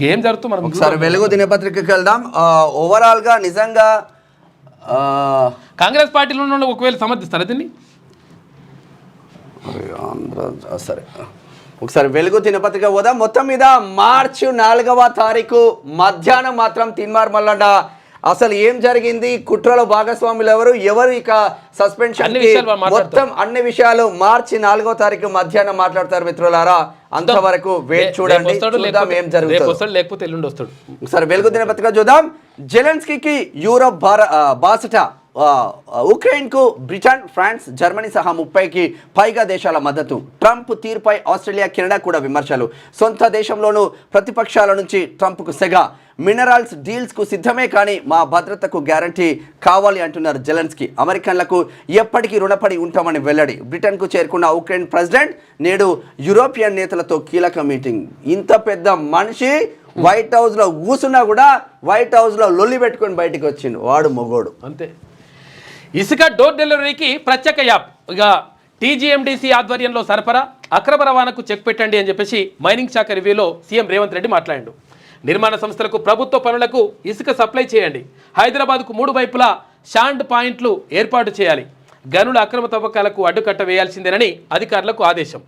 ఏం జరుగుతుంది మనం ఒకసారి వెలుగు దినపత్రికకి వెళ్దాం. ఓవరాల్గా నిజంగా కాంగ్రెస్ పార్టీలో ఉన్న ఒకవేళ సమర్థిస్తారా దీన్ని? సరే ఒకసారి వెలుగు దినపత్రిక పోదాం. మొత్తం మీద మార్చి 4వ తారీఖు మధ్యాహ్నం మాత్రం తీన్మార్ మల్లన్న అసలు ఏం జరిగింది, కుట్రలో భాగస్వాములు ఎవరు, ఇక సస్పెన్షన్ మొత్తం అన్ని విషయాలు మార్చి 4వ తారీఖు మధ్యాహ్నం మాట్లాడతారు మిత్రులారా. అంతవరకు వేచి చూడండి, చూద్దాం ఏం జరుగుతుంది. లేకపోతే ఎల్లుండి వస్తాడు. ఒకసారి వెలుగు దినపత్రిక చూద్దాం. జెలెన్స్కీకి యూరోప్ బాసట, ఉక్రెయిన్కు బ్రిటన్, ఫ్రాన్స్, జర్మనీ సహా 30కి పైగా దేశాల మద్దతు. ట్రంప్ తీరుపై ఆస్ట్రేలియా, కెనడా కూడా విమర్శలు. సొంత దేశంలోనూ ప్రతిపక్షాల నుంచి ట్రంప్కు సెగ. మినరల్స్ డీల్స్కు సిద్ధమే కానీ మా భద్రతకు గ్యారంటీ కావాలి అంటున్నారు జెలెన్స్కీ. అమెరికన్లకు ఎప్పటికీ రుణపడి ఉంటామని వెల్లడి. బ్రిటన్కు చేరుకున్న ఉక్రెయిన్ ప్రెసిడెంట్ నేడు యూరోపియన్ నేతలతో కీలక మీటింగ్. ఇంత పెద్ద మనిషి వైట్ హౌస్లో కూసున్నా కూడా వైట్ హౌస్లో లొల్లి పెట్టుకొని బయటకు వచ్చిండు, వాడు మొగోడు అంతే. ఇసుక డోర్ డెలివరీకి ప్రత్యేక యాప్, ఇక టీజీఎండీసీ ఆధ్వర్యంలో సరఫరా, అక్రమ రవాణాకు చెక్ పెట్టండి అని చెప్పేసి మైనింగ్ శాఖ రివ్యూలో సీఎం రేవంత్ రెడ్డి మాట్లాడాడు. నిర్మాణ సంస్థలకు ప్రభుత్వ పనులకు ఇసుక సప్లై చేయండి, హైదరాబాద్కు 3 వైపులా షాండ్ పాయింట్లు ఏర్పాటు చేయాలి, గనుల అక్రమ తవ్వకాలకు అడ్డుకట్ట వేయాల్సిందేనని అధికారులకు ఆదేశం.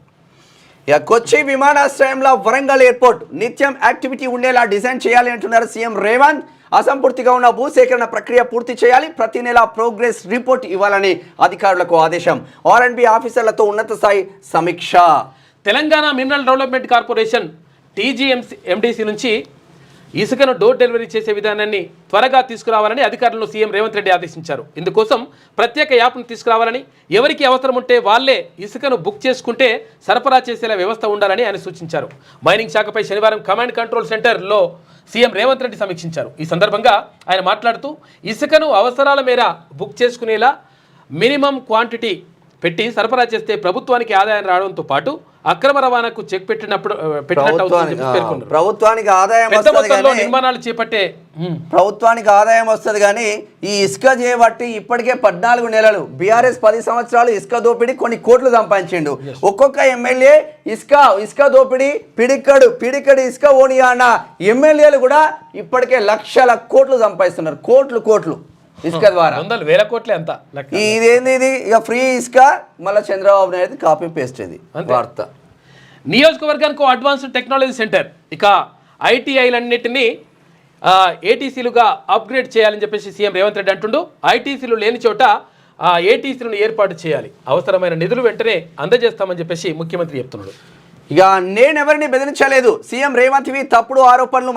కొచ్చి విమానాశ్రయంలో వరంగల్ ఎయిర్పోర్ట్ నిత్యం యాక్టివిటీ ఉండేలా డిజైన్ చేయాలి అంటున్నారు సీఎం రేవంత్. అసంపూర్తిగా ఉన్న భూసేకరణ ప్రక్రియ పూర్తి చేయాలి, ప్రతి నెల ప్రోగ్రెస్ రిపోర్ట్ ఇవ్వాలని అధికారులకు ఆదేశం. ఆర్ఎండ్బి ఆఫీసర్లతో ఉన్నత స్థాయి సమీక్ష. Telangana mineral development corporation TGMDC నుంచి ఇసుకను డోర్ డెలివరీ చేసే విధానాన్ని త్వరగా తీసుకురావాలని అధికారులను సీఎం రేవంత్ రెడ్డి ఆదేశించారు. ఇందుకోసం ప్రత్యేక యాప్ను తీసుకురావాలని, ఎవరికి అవసరం ఉంటే వాళ్లే ఇసుకను బుక్ చేసుకుంటే సరఫరా చేసేలా వ్యవస్థ ఉండాలని ఆయన సూచించారు. మైనింగ్ శాఖపై శనివారం కమాండ్ కంట్రోల్ సెంటర్లో సీఎం రేవంత్ రెడ్డి సమీక్షించారు. ఈ సందర్భంగా ఆయన మాట్లాడుతూ ఇసుకను అవసరాల మేర బుక్ చేసుకునేలా మినిమం క్వాంటిటీ పెట్టి సరఫరా చేస్తే ప్రభుత్వానికి ఆదాయం రావడంతో పాటు అక్రమ రవాణాకు చెక్ ప్రభుత్వానికి ఆదాయం నిర్మాణాలు చేపట్టే ప్రభుత్వానికి ఆదాయం వస్తుంది. కానీ ఈ ఇసుక చేయబట్టి ఇప్పటికే 14 నెలలు బీఆర్ఎస్ 10 సంవత్సరాలు ఇసుక దోపిడీ కొన్ని కోట్లు సంపాదించిండు. ఒక్కొక్క ఎమ్మెల్యే ఇసుక దోపిడీ పిడికడు ఇసుక ఓనియా అన్న ఎమ్మెల్యేలు కూడా ఇప్పటికే లక్షల కోట్లు సంపాదిస్తున్నారు. కోట్లు ఇసుక ద్వారా 100,000 కోట్లే అంత. ఇదేంది ఇది ఇక ఫ్రీ ఇసుక, మళ్ళీ చంద్రబాబు నాయుడు కాపీ పేస్ట్ ఇది వార్త. నియోజకవర్గానికి అడ్వాన్స్డ్ టెక్నాలజీ సెంటర్, ఇక ఐటీఐలన్నింటినీ ఏటీసీలుగా అప్గ్రేడ్ చేయాలని చెప్పేసి సీఎం రేవంత్ రెడ్డి అంటుండు. ఐటీసీలు లేని చోట ఏటీసీలను ఏర్పాటు చేయాలి, అవసరమైన నిధులు వెంటనే అందజేస్తామని చెప్పేసి ముఖ్యమంత్రి చెప్తున్నాడు. ఇక నేనెవరిని బెదిరించలేదు, సీఎం రేవంత్ తప్పుడు ఆరోపణలు.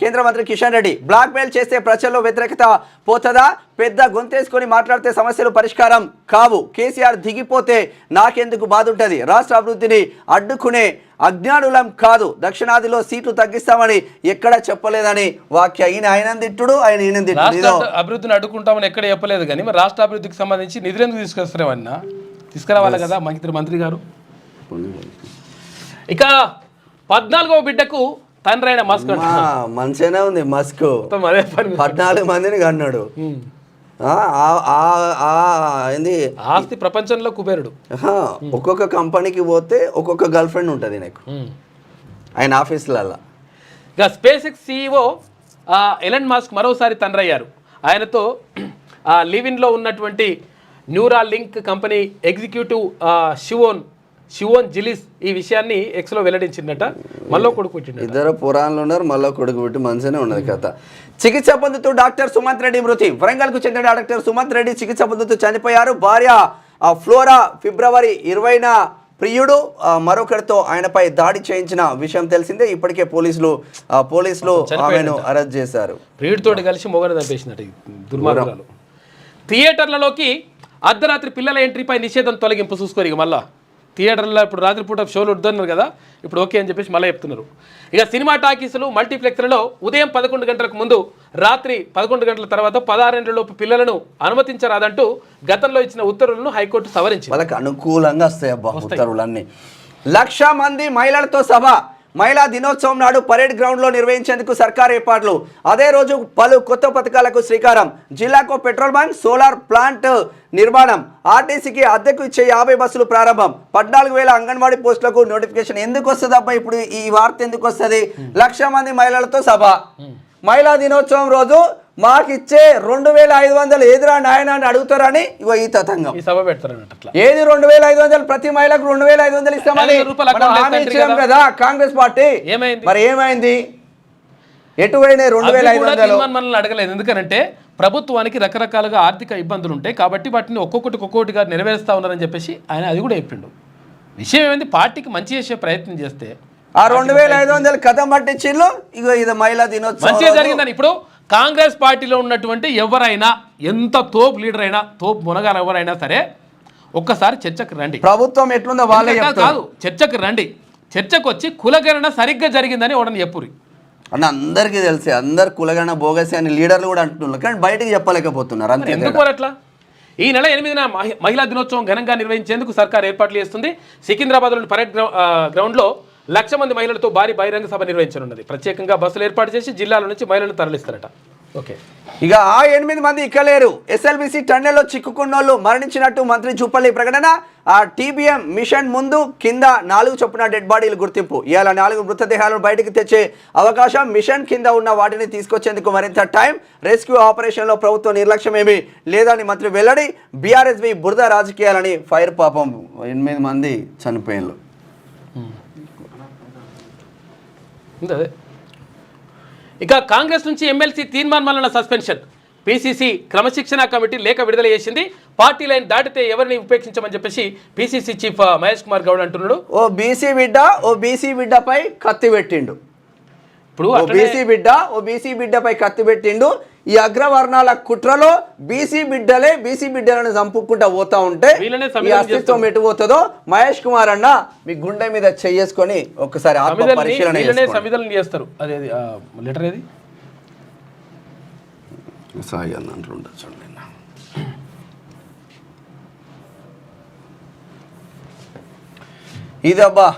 కేంద్ర మంత్రి కిషన్ రెడ్డి బ్లాక్ మెయిల్ చేస్తే ప్రజల్లో వ్యతిరేకత పోతుందా, పెద్ద గొంతేసుకొని మాట్లాడితే సమస్యలు పరిష్కారం కావు, కేసీఆర్ దిగిపోతే నాకెందుకు బాధ ఉంటుంది, రాష్ట్ర అభివృద్ధిని అడ్డుకునే అజ్ఞానులం కాదు, దక్షిణాదిలో సీట్లు తగ్గిస్తామని ఎక్కడ చెప్పలేదని వ్యాఖ్య. ఆయన తిట్టుడు, ఈయన తిట్టుడు. అభివృద్ధిని అడ్డుకుంటామని ఎక్కడ చెప్పలేదు, కానీ మరి రాష్ట్ర అభివృద్ధికి సంబంధించి నిధులు ఎందుకు తీసుకొస్తామన్నా, తీసుకురావాలి కదా మంత్రి గారు. ఇక 14వ బిడ్డకు తండ్రి అయిన మస్క్ మంచిగానే ఉంది. మస్క్ 14 మందిని కన్నాడు. ఆస్తి ప్రపంచంలో కుబేరుడు. ఒక్కొక్క కంపెనీకి పోతే ఒక్కొక్క గర్ల్ ఫ్రెండ్ ఉంటుంది నాకు ఆయన ఆఫీసులలో. ఇక space X CEO Elon Musk మరోసారి తండ్రి అయ్యారు. ఆయనతో లివిన్లో ఉన్నటువంటి న్యూరా లింక్ కంపెనీ ఎగ్జిక్యూటివ్ షివోన్ జిలిస్ ఈ విషయాన్ని ఎక్స్లో వెల్లడించిందట. మళ్ళీ కొడుకు పుట్టిండు. ఇద్దరు పురాణాలు ఉన్నారు, మళ్ళీ కొడుకు పుట్టి మంచిగానే ఉన్నది కథ. చికిత్స పొందుతూ డాక్టర్ సుమంత్ రెడ్డి మృతి. వరంగల్కు చెందిన డాక్టర్ సుమంత్ రెడ్డి చికిత్స పొందుతూ చనిపోయారు. భార్య ఫ్లోరా ఫిబ్రవరి 20న ప్రియుడు మరొకరితో ఆయనపై దాడి చేయించిన విషయం తెలిసిందే. ఇప్పటికే పోలీసులు ఆమెను అరెస్ట్ చేశారు. ప్రియుడితోటి కలిసి మొగను చంపేసినట్టు దుర్మార్గాలు. థియేటర్లలోకి అర్ధరాత్రి పిల్లల ఎంట్రీపై నిషేధం తొలగింపు చూసుకోరు. ఇక మళ్ళా థియేటర్లో ఇప్పుడు రాత్రిపూట షోలు వద్దన్నారు కదా, ఇప్పుడు ఓకే అని చెప్పేసి మళ్ళీ చెప్తున్నారు. ఇక సినిమా టాకీసులు, మల్టీప్లెక్స్లలో ఉదయం 11 గంటలకు ముందు, రాత్రి 11 గంటల తర్వాత 16 ఏళ్లలోపు పిల్లలను అనుమతించరాదంటూ గతంలో ఇచ్చిన ఉత్తర్వులను హైకోర్టు సవరించింది. వాళ్ళకి అనుకూలంగా వస్తాయి అబ్బా ఉత్తర్వులన్నీ. 1,00,000 మంది మహిళలతో సభ, మహిళా దినోత్సవం నాడు పరేడ్ గ్రౌండ్లో నిర్వహించేందుకు సర్కార్ ఏర్పాట్లు. అదే రోజు పలు కొత్త పథకాలకు శ్రీకారం. జిల్లాకు పెట్రోల్ బంక్, సోలార్ ప్లాంట్ నిర్మాణం, ఆర్టీసీకి అద్దెకు ఇచ్చే 50 బస్సులు ప్రారంభం, 14,000 అంగన్వాడీ పోస్టులకు నోటిఫికేషన్. ఎందుకు వస్తుంది అబ్బా ఇప్పుడు ఈ వార్త? ఎందుకు వస్తుంది? 1,00,000 మంది మహిళలతో సభ. మహిళా దినోత్సవం రోజు మాకిచ్చే 2,500 ఎదురా నాయన అని అడుగుతారని ఇగో ఈ తతంగం ఈ సభ పెడతారన్నట్టు. ఏది 2,500? ప్రతి మహిళకు 2,500 ఇస్తామని హామీ ఇచ్చాం కదా కాంగ్రెస్ పార్టీ. మరి ఏమైంది? ఎటు పోయినాయి 2,500? మనల్ని అడగలేదు. ఎందుకంటే ప్రభుత్వానికి రకరకాలుగా ఆర్థిక ఇబ్బందులు ఉంటాయి కాబట్టి వాటిని ఒక్కొక్కటిగా నెరవేరుస్తా ఉన్నారని చెప్పేసి ఆయన అది కూడా చెప్పిండు. విషయం ఏమైంది, పార్టీకి మంచి చేసే ప్రయత్నం చేస్తే ఆ 2,500 కథం పట్టించిళ్ళు. ఇగో ఇది మహిళా దినోత్సవం మంచిగా జరిగిందని. ఇప్పుడు కాంగ్రెస్ పార్టీలో ఉన్నటువంటి ఎవరైనా, ఎంత తోపు లీడర్ అయినా, తోపు మునగారు ఎవరైనా సరే ఒక్కసారి చర్చకు రండి. ప్రభుత్వం ఎట్లుందో వాళ్ళే కాదు, చర్చకు రండి. చర్చకు వచ్చి కులగణన సరిగ్గా జరిగిందని ఒకడని చెప్పురి అన్న. అందరికీ తెలిసి అందరు కులగణ బోగసి అని లీడర్లు కూడా అంటున్నారు, కానీ బయటకు చెప్పలేకపోతున్నారు. అంతే. ఎందుకు అట్లా? ఈ నెల 8న మహిళా దినోత్సవం ఘనంగా నిర్వహించేందుకు సర్కార్ ఏర్పాట్లు చేస్తుంది. సికింద్రాబాద్లోని పరేడ్ గ్రౌండ్లో 1,00,000 మంది మహిళలతో భారీ బహిరంగ సభ నిర్వహించనున్నది. ప్రత్యేకంగా బస్సులు ఏర్పాటు చేసి జిల్లాల నుంచి మహిళలను తరలిస్తారట. ఓకే, ఇక ఆ 8 మంది ఇక్కలేరు. ఎస్ఎల్బిసి టన్నెల్లో చిక్కుకున్నోళ్ళు మరణించినట్టు మంత్రి జూపల్లి ప్రకటన. ఆ టీబీఎం మిషన్ ముందు కింద 4 చొప్పున డెడ్ బాడీలు గుర్తింపు. ఇవాళ 4 మృతదేహాలను బయటకు తెచ్చే అవకాశం. మిషన్ కింద ఉన్న వాటిని తీసుకొచ్చేందుకు మరింత టైం. రెస్క్యూ ఆపరేషన్లో ప్రభుత్వ నిర్లక్ష్యం ఏమీ లేదని మంత్రి వెల్లడి. బీఆర్ఎస్వి బురద రాజకీయాలని ఫైర్. పాపం 8 మంది చనిపోయిన. అదే. ఇక కాంగ్రెస్ నుంచి ఎమ్మెల్సీ తీర్మాన్ మల్లన సస్పెన్షన్. పీసీసీ క్రమశిక్షణ కమిటీ లేఖ విడుదల చేసింది. పార్టీ లైన్ దాటితే ఎవరిని ఉపేక్షించమని చెప్పేసి పీసీసీ చీఫ్ మహేష్ కుమార్ గౌడ్ అంటున్నాడు. ఓ బీసీ బిడ్డపై కత్తి పెట్టిండు. ఇప్పుడు బీసీ బిడ్డపై కత్తి పెట్టిండు. ఈ అగ్రవర్ణాల కుట్రలో బీసీ బిడ్డలను చంపుకుంటా పోతా ఉంటే ఈ అస్తిత్వం ఎటు పోతుందో మహేష్ కుమార్ అన్న మీ గుండె మీద చేసుకొని ఒక్కసారి పరిశీలన చేస్తారు. అదే లెటర్ ఏది సాయి అన్న చూడండి. ఇదబ్బా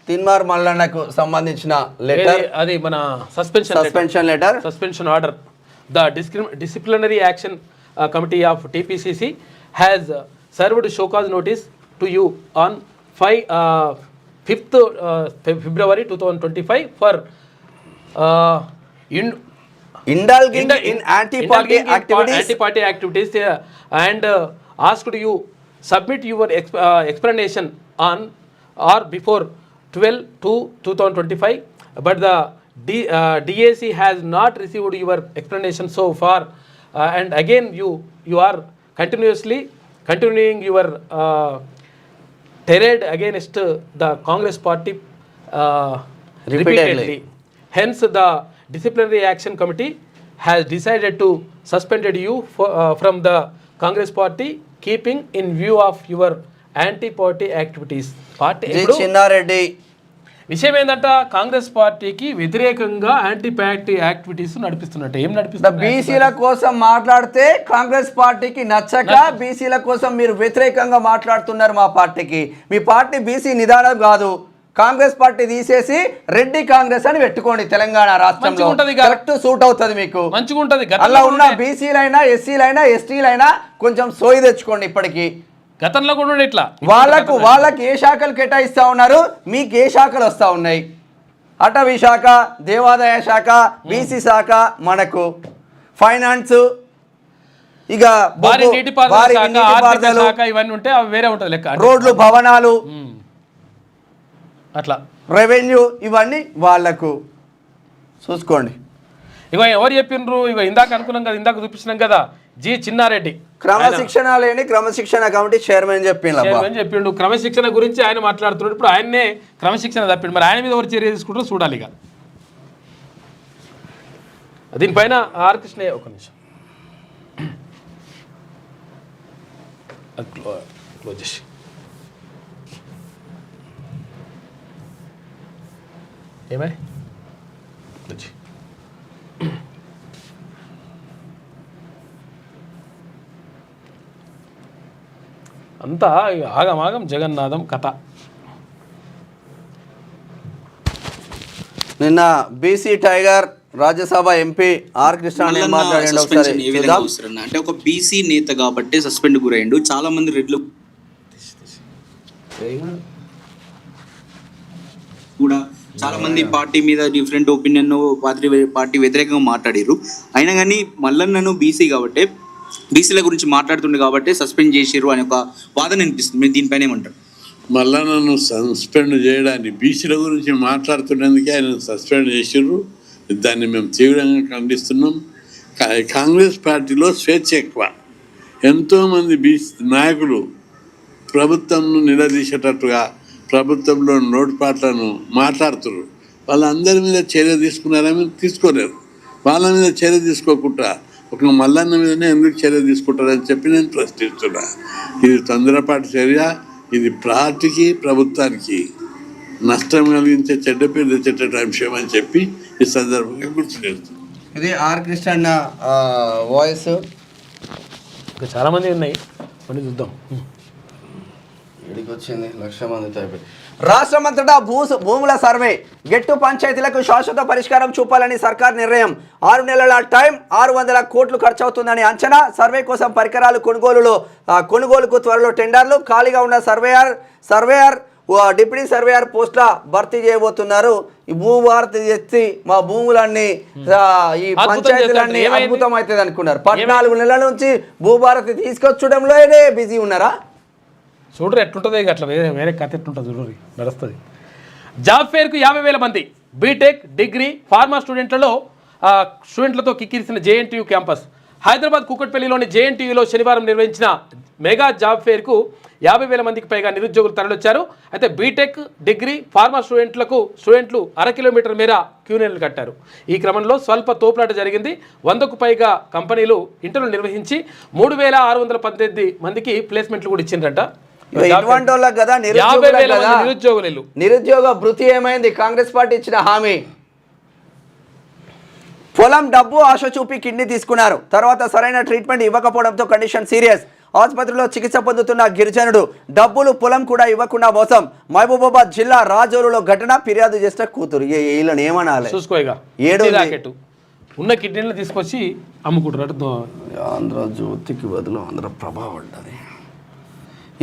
తీన్మార్ మల్లన్నకు సంబంధించిన లెటర్. అది మన suspension order. The disciplinary action committee of TPCC has served show cause notice to you on 5th February 2025 for indulging in anti-party activities and asked you submit your explanation on or before 12/2/2025, but the DAC has not received your explanation so far, and again you are continuing your tirade against the Congress party repeatedly. Hence the disciplinary action committee has decided to suspended you from the Congress party, keeping in view of your anti-party activities. Chinna Reddy విషయం ఏంటంట, కాంగ్రెస్ పార్టీకి వ్యతిరేకంగా anti party activities నడిపిస్తున్నట్టు. ఏం నడిపిస్తున్నారు? బీసీల కోసం మాట్లాడితే కాంగ్రెస్ పార్టీకి నచ్చక బీసీల కోసం మీరు వ్యతిరేకంగా మాట్లాడుతున్నారు. మా పార్టీకి, మీ పార్టీ బీసీ నిదానం కాదు. కాంగ్రెస్ పార్టీ తీసేసి రెడ్డి కాంగ్రెస్ అని పెట్టుకోండి. తెలంగాణ రాష్ట్రంలో కరెక్ట్ సూట్ అవుతుంది మీకు, మంచిగా ఉంటుంది. అలా ఉన్న బీసీలైనా ఎస్సీలైనా ఎస్టీలైనా కొంచెం సోయి తెచ్చుకోండి. ఇప్పటికీ గతంలో కూడా ఇట్లా వాళ్ళకి ఏ శాఖలు కేటాయిస్తా ఉన్నారు, మీకు ఏ శాఖలు వస్తూ ఉన్నాయి? అటవీ శాఖ, దేవాదాయ శాఖ, బీసీ శాఖ, మనకు ఫైనాన్స్, ఇక ఇవన్నీ ఉంటే అవి వేరే ఉంటుంది లెక్క. రోడ్లు, భవనాలు, అట్లా రెవెన్యూ, ఇవన్నీ వాళ్లకు చూసుకోండి. ఇగో ఎవరు చెప్పిండ్రు? ఇగో ఇందాక అనుకున్నాం కదా, ఇందాక చూపించినాం కదా, జి చిన్నారెడ్డి క్రమశిక్షణ లేని క్రమశిక్షణ కమిటీ చైర్మన్ చెప్పిండు. క్రమశిక్షణ గురించి ఆయన మాట్లాడుతున్నాడు. ఇప్పుడు ఆయన్నే క్రమశిక్షణ తప్పిండు. మరి ఆయన మీద ఎవరు చర్య తీసుకుంటారో చూడాలి. ఇక దీనిపైన ఆర్ కృష్ణయ్య ఒక నిమిషం క్లోజ్ చేసి ఏమై అంతా ఆగమాగం జగన్నాథం కథ. నిన్న BC tiger Rajya Sabha MP R Krishna మాట్లాడండి ఒకసారి చూద్దాం. అంటే ఒక బీసీ నేత కాబట్టి సస్పెండ్ గురైండు. చాలా మంది రెడ్లు కూడా చాలా మంది పార్టీ మీద డిఫరెంట్ ఒపీనియన్ పార్టీ వ్యతిరేకంగా మాట్లాడారు. అయినా కానీ మల్లన్నను బీసీ కాబట్టి బీసీల గురించి మాట్లాడుతుండే కాబట్టి సస్పెండ్ చేసిర్రు అనే ఒక వాదన అనిపిస్తుంది. మీరు దీనిపైన ఏమంటారు? మల్లన్నను సస్పెండ్ చేయడాన్ని బీసీల గురించి మాట్లాడుతున్నందుకే ఆయన సస్పెండ్ చేసిర్రు. దాన్ని మేము తీవ్రంగా ఖండిస్తున్నాం. కాంగ్రెస్ పార్టీలో స్వేచ్ఛ ఎక్కువ. ఎంతోమంది బీసీ నాయకులు ప్రభుత్వంను నిలదీసేటట్టుగా ప్రభుత్వంలో లోటుపాట్లను మాట్లాడుతున్నారు. వాళ్ళందరి మీద చర్య తీసుకున్నారని తీసుకోలేరు. వాళ్ళ మీద చర్య తీసుకోకుండా ఒక మల్లన్న మీదనే ఎందుకు చర్య తీసుకుంటారని చెప్పి నేను ప్రశ్నిస్తున్నా. ఇది తొందరపాటు చర్య. ఇది పార్టీకి ప్రభుత్వానికి నష్టం కలిగించే చెడ్డ పేరు తెచ్చేట అంశం అని చెప్పి ఈ సందర్భంగా గుర్తు చేస్తున్నాను. ఇది ఆర్ కృష్ణ వాయిస్. ఇంకా చాలామంది ఉన్నాయి, కొన్ని చూద్దాం. ఇడికి వచ్చింది 1,00,000 మందితో అయిపోయి. రాష్ట్రమంతటా భూముల సర్వే, గెట్టు పంచాయతీలకు శాశ్వత పరిష్కారం చూపాలని సర్కార్ నిర్ణయం. 6 నెలల టైం, 600 కోట్లు ఖర్చు అవుతుందని అంచనా. సర్వే కోసం పరికరాలు కొనుగోలుకు త్వరలో టెండర్లు. ఖాళీగా ఉన్న సర్వేయర్ డిప్యూటీ సర్వేయర్ పోస్టుల భర్తీ చేయబోతున్నారు. ఈ భూభారతి చేసి మా భూములన్నీ ఈ పంచాయతీలన్నీ అద్భుతం అవుతుంది అనుకున్నారు. 14 నెలల నుంచి భూభారతి తీసుకొచ్చడంలోనే బిజీ ఉన్నారా? చూడరు ఎట్లుంటుంది, ఇక అట్లా వేరే కథ ఎట్లుంటుంది చూడరు, నడుస్తుంది. జాబ్ ఫేర్కు 50,000 మంది బీటెక్, డిగ్రీ, ఫార్మా స్టూడెంట్లతో కిక్కిరిసిన జేఎన్టీయూ క్యాంపస్. హైదరాబాద్ కూకట్పల్లిలోని జేఎన్టీయూలో శనివారం నిర్వహించిన మెగా జాబ్ ఫేర్కు 50,000 మందికి పైగా నిరుద్యోగులు తరలివచ్చారు. అయితే బీటెక్, డిగ్రీ, ఫార్మా స్టూడెంట్లు 1/2 కిలోమీటర్ మేర క్యూనెలు కట్టారు. ఈ క్రమంలో స్వల్ప తోపులాట జరిగింది. 100కు పైగా కంపెనీలు ఇంటర్వ్యూలు నిర్వహించి 3,618 మందికి ప్లేస్మెంట్లు కూడా ఇచ్చిండ్రట. నిరుద్యోగ భృతి ఏమైంది? కాంగ్రెస్ పార్టీ ఇచ్చిన హామీ. పొలం డబ్బు ఆశ చూపి కిడ్నీ తీసుకున్నారు. తర్వాత సరైన ట్రీట్మెంట్ ఇవ్వకపోవడంతో కండిషన్ సీరియస్. ఆసుపత్రిలో చికిత్స పొందుతున్న గిరిజనుడు డబ్బులు పొలం కూడా ఇవ్వకుండా మోసం. మహబూబాబాద్ జిల్లా రాజోలులో ఘటన. ఫిర్యాదు చేసిన కూతురు. వీళ్ళని ఏమనాలి? చూసుకోగా ఉన్న కిడ్నీలను తీసుకొచ్చి అమ్ముకుంటారు. ఆంధ్రజ్యోతికి బదులు ఆంధ్రప్రభ ఉంటుంది.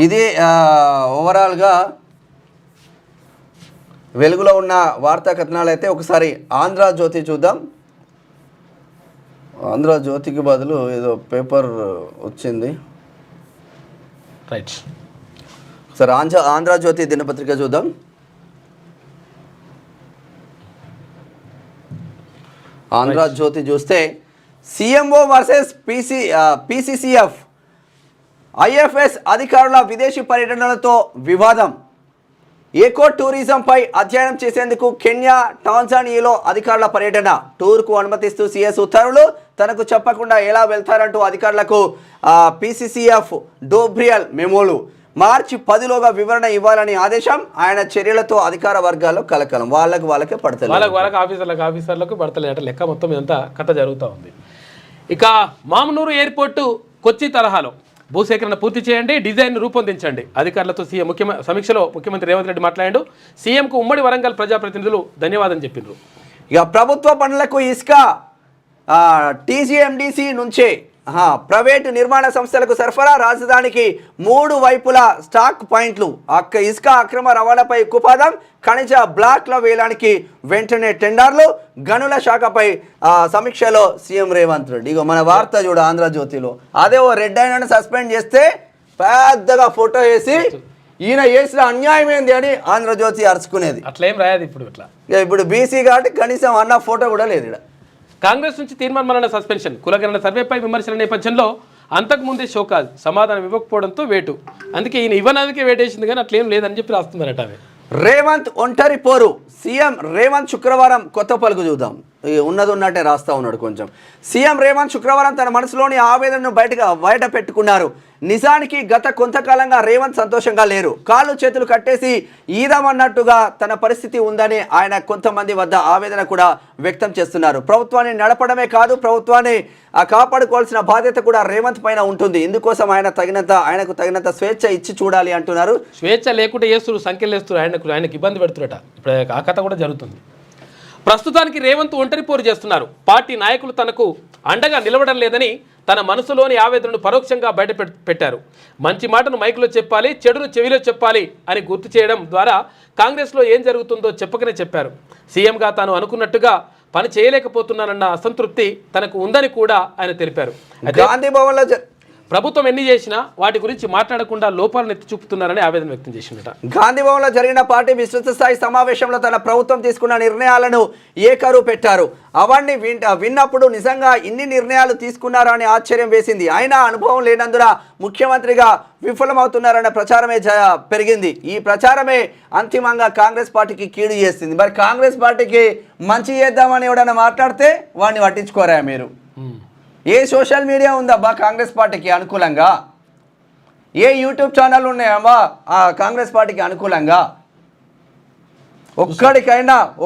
ఇది ఓవరాల్గా వెలుగులో ఉన్న వార్తా కథనాలు. అయితే ఒకసారి ఆంధ్రజ్యోతి చూద్దాం. ఆంధ్రజ్యోతికి బదులు ఏదో పేపర్ వచ్చింది. రైట్, సరే ఆంధ్రజ్యోతి దినపత్రిక చూద్దాం. ఆంధ్రజ్యోతి చూస్తే సీఎంఓ వర్సెస్ పీసీసీఎఫ్, ఐఎఫ్ఎస్ అధికారుల విదేశీ పర్యటనలతో వివాదం. ఎకో టూరిజంపై అధ్యయనం చేసేందుకు కెన్యా, టాంజానియాలో అధికారుల పర్యటన. టూర్కు అనుమతిస్తూ సీఎస్ ఉత్తర్వులు. తనకు చెప్పకుండా ఎలా వెళ్తారంటూ అధికారులకు పీసీసీఎఫ్ డోబ్రియల్ మెమోలు. మార్చి 10లోగా వివరణ ఇవ్వాలని ఆదేశం. ఆయన చర్యలతో అధికార వర్గాల్లో కలకలం. వాళ్ళకే పడతలేదు, వాళ్ళకి ఆఫీసర్లకు పడతలేట లెక్క. మొత్తం ఇదంతా కథ జరుగుతూ ఉంది. ఇక మామనూరు ఎయిర్పోర్టు కొచ్చి తరహాలో భూసేకరణ పూర్తి చేయండి, డిజైన్ రూపొందించండి. అధికారులతో సీఎం సమీక్షలో ముఖ్యమంత్రి రేవంత్ రెడ్డి మాట్లాడాడు. సీఎంకు ఉమ్మడి వరంగల్ ప్రజాప్రతినిధులు ధన్యవాదం చెప్పిండ్రు. ఇక ప్రభుత్వ పనులకు ఇసుక టీజీఎండీసీ నుంచే ప్రైవేటు నిర్మాణ సంస్థలకు సరఫరా. రాజధానికి 3 వైపులా స్టాక్ పాయింట్లు. ఇసుక అక్రమ రవాణాపై కుపాదం. ఖనిజ బ్లాక్ల వేలానికి వెంటనే టెండర్లు. గనుల శాఖపై సమీక్షలో సీఎం రేవంత్ రెడ్డి. ఇగో మన వార్త చూడ ఆంధ్రజ్యోతిలో. అదే ఓ రెడ్ అయినా సస్పెండ్ చేస్తే పెద్దగా ఫోటో వేసి ఈయన చేసిన అన్యాయం ఏంది అని ఆంధ్రజ్యోతి అరుచుకునేది. అట్లా ఏం రాయదు ఇప్పుడు బీసీ కాబట్టి కనీసం అన్న ఫోటో కూడా లేదు ఇక్కడ. కాంగ్రెస్ నుంచి తీర్మానం సస్పెన్షన్. కులగణన సర్వేపై విమర్శల నేపథ్యంలో అంతకుముందే షోకాజ్, సమాధానం ఇవ్వకపోవడంతో వేటు. అందుకే ఈయన ఇవ్వడానికి వేటేసింది, కానీ అట్లేం లేదని చెప్పి రాస్తున్నారట. రేవంత్ ఒంటరి పోరు. సీఎం రేవంత్ శుక్రవారం కొత్త పలుకు చూద్దాం. ఉన్నది ఉన్నట్టే రాస్తా ఉన్నాడు కొంచెం. సీఎం రేవంత్ శుక్రవారం తన మనసులోని ఆవేదనను బయట పెట్టుకున్నారు. నిజానికి గత కొంతకాలంగా రేవంత్ సంతోషంగా లేరు. కాళ్ళు చేతులు కట్టేసి ఈదమన్నట్టుగా తన పరిస్థితి ఉందని ఆయన కొంతమంది వద్ద ఆవేదన కూడా వ్యక్తం చేస్తున్నారు. ప్రభుత్వాన్ని నడపడమే కాదు, ప్రభుత్వాన్ని కాపాడుకోవాల్సిన బాధ్యత కూడా రేవంత్ పైన ఉంటుంది. ఇందుకోసం ఆయనకు తగినంత స్వేచ్ఛ ఇచ్చి చూడాలి అంటున్నారు. స్వేచ్ఛ లేకుంటే వేస్తున్నారు, సంఖ్యలు వేస్తున్నారు, ఆయనకు ఇబ్బంది పెడుతున్నట. ఇప్పుడు ఆ కథ కూడా జరుగుతుంది. ప్రస్తుతానికి రేవంత్ ఒంటరి పోరు చేస్తున్నారు. పార్టీ నాయకులు తనకు అండగా నిలవడం లేదని తన మనసులోని ఆవేదనను పరోక్షంగా బయట పెట్టారు. మంచి మాటను మైకులో చెప్పాలి, చెడును చెవిలో చెప్పాలి అని గుర్తు చేయడం ద్వారా కాంగ్రెస్లో ఏం జరుగుతుందో చెప్పకనే చెప్పారు. సీఎంగా తాను అనుకున్నట్టుగా పని చేయలేకపోతున్నానన్న అసంతృప్తి తనకు ఉందని కూడా ఆయన తెలిపారు. గాంధీ భవన్లో ప్రభుత్వం ఎన్ని చేసినా వాటి గురించి మాట్లాడకుండా లోపాలను ఎత్తి చూపుతున్నారని ఆవేదన వ్యక్తం చేసిందట. గాంధీ భవన్లో జరిగిన పార్టీ విస్తృత స్థాయి సమావేశంలో తన ప్రభుత్వం తీసుకున్న నిర్ణయాలను ఏకరువు పెట్టారు. అవన్నీ విన్నప్పుడు నిజంగా ఇన్ని నిర్ణయాలు తీసుకున్నారా అని ఆశ్చర్యం వేసింది. అయినా అనుభవం లేనందున ముఖ్యమంత్రిగా విఫలమవుతున్నారన్న ప్రచారమే పెరిగింది. ఈ ప్రచారమే అంతిమంగా కాంగ్రెస్ పార్టీకి కీడు చేస్తుంది. మరి కాంగ్రెస్ పార్టీకి మంచి చేద్దామని ఎవడైనా మాట్లాడితే వాడిని పట్టించుకోరా మీరు? ఏ సోషల్ మీడియా ఉందబ్బా కాంగ్రెస్ పార్టీకి అనుకూలంగా? ఏ యూట్యూబ్ ఛానల్ ఉన్నాయమ్మా ఆ కాంగ్రెస్ పార్టీకి అనుకూలంగా?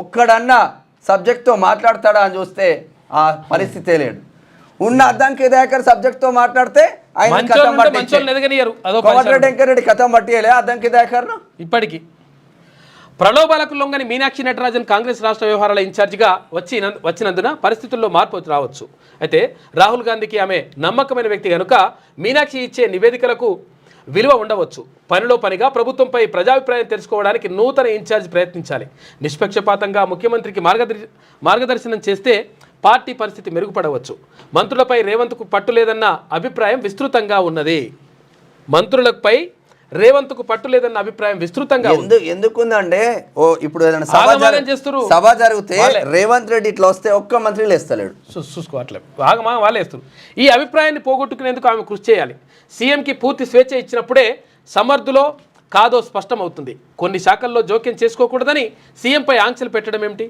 ఒక్కడన్నా సబ్జెక్ట్తో మాట్లాడతాడా అని చూస్తే ఆ పరిస్థితే లేడు. ఉన్న అద్దంకి దయాకర్ సబ్జెక్ట్తో మాట్లాడితే ఆయన కోమటిరెడ్డి కథం పట్టియలే అద్దంకి దయాకర్ను. ఇప్పటికీ ప్రలోభాలకు లొంగని మీనాక్షి నటరాజన్ కాంగ్రెస్ రాష్ట్ర వ్యవహారాల ఇన్ఛార్జిగా వచ్చినందున పరిస్థితుల్లో మార్పు రావచ్చు. అయితే రాహుల్ గాంధీకి ఆమె నమ్మకమైన వ్యక్తి కనుక మీనాక్షి ఇచ్చే నివేదికలకు విలువ ఉండవచ్చు. పనిలో పనిగా ప్రభుత్వంపై ప్రజాభిప్రాయం తెలుసుకోవడానికి నూతన ఇన్ఛార్జ్ ప్రయత్నించాలి. నిష్పక్షపాతంగా ముఖ్యమంత్రికి మార్గదర్శనం చేస్తే పార్టీ పరిస్థితి మెరుగుపడవచ్చు. మంత్రులపై రేవంత్కు పట్టు లేదన్న అభిప్రాయం విస్తృతంగా ఉన్నది. మంత్రులపై రేవంత్కు పట్టు లేదన్న అభిప్రాయం విస్తృతంగా ఎందుకుందంటే ఇప్పుడు సభ జరిగితే రేవంత్ రెడ్డి ఇట్లా వస్తే ఒక్క మంత్రి లేస్తలేడు, చూసుకోవట్లేదు, వాళ్ళే వేస్తారు. ఈ అభిప్రాయాన్ని పోగొట్టుకునేందుకు ఆమె కృషి చేయాలి. సీఎంకి పూర్తి స్వేచ్ఛ ఇచ్చినప్పుడే సమర్థులో కాదో స్పష్టమవుతుంది. కొన్ని శాఖల్లో జోక్యం చేసుకోకూడదని సీఎంపై ఆంక్షలు పెట్టడం ఏమిటి?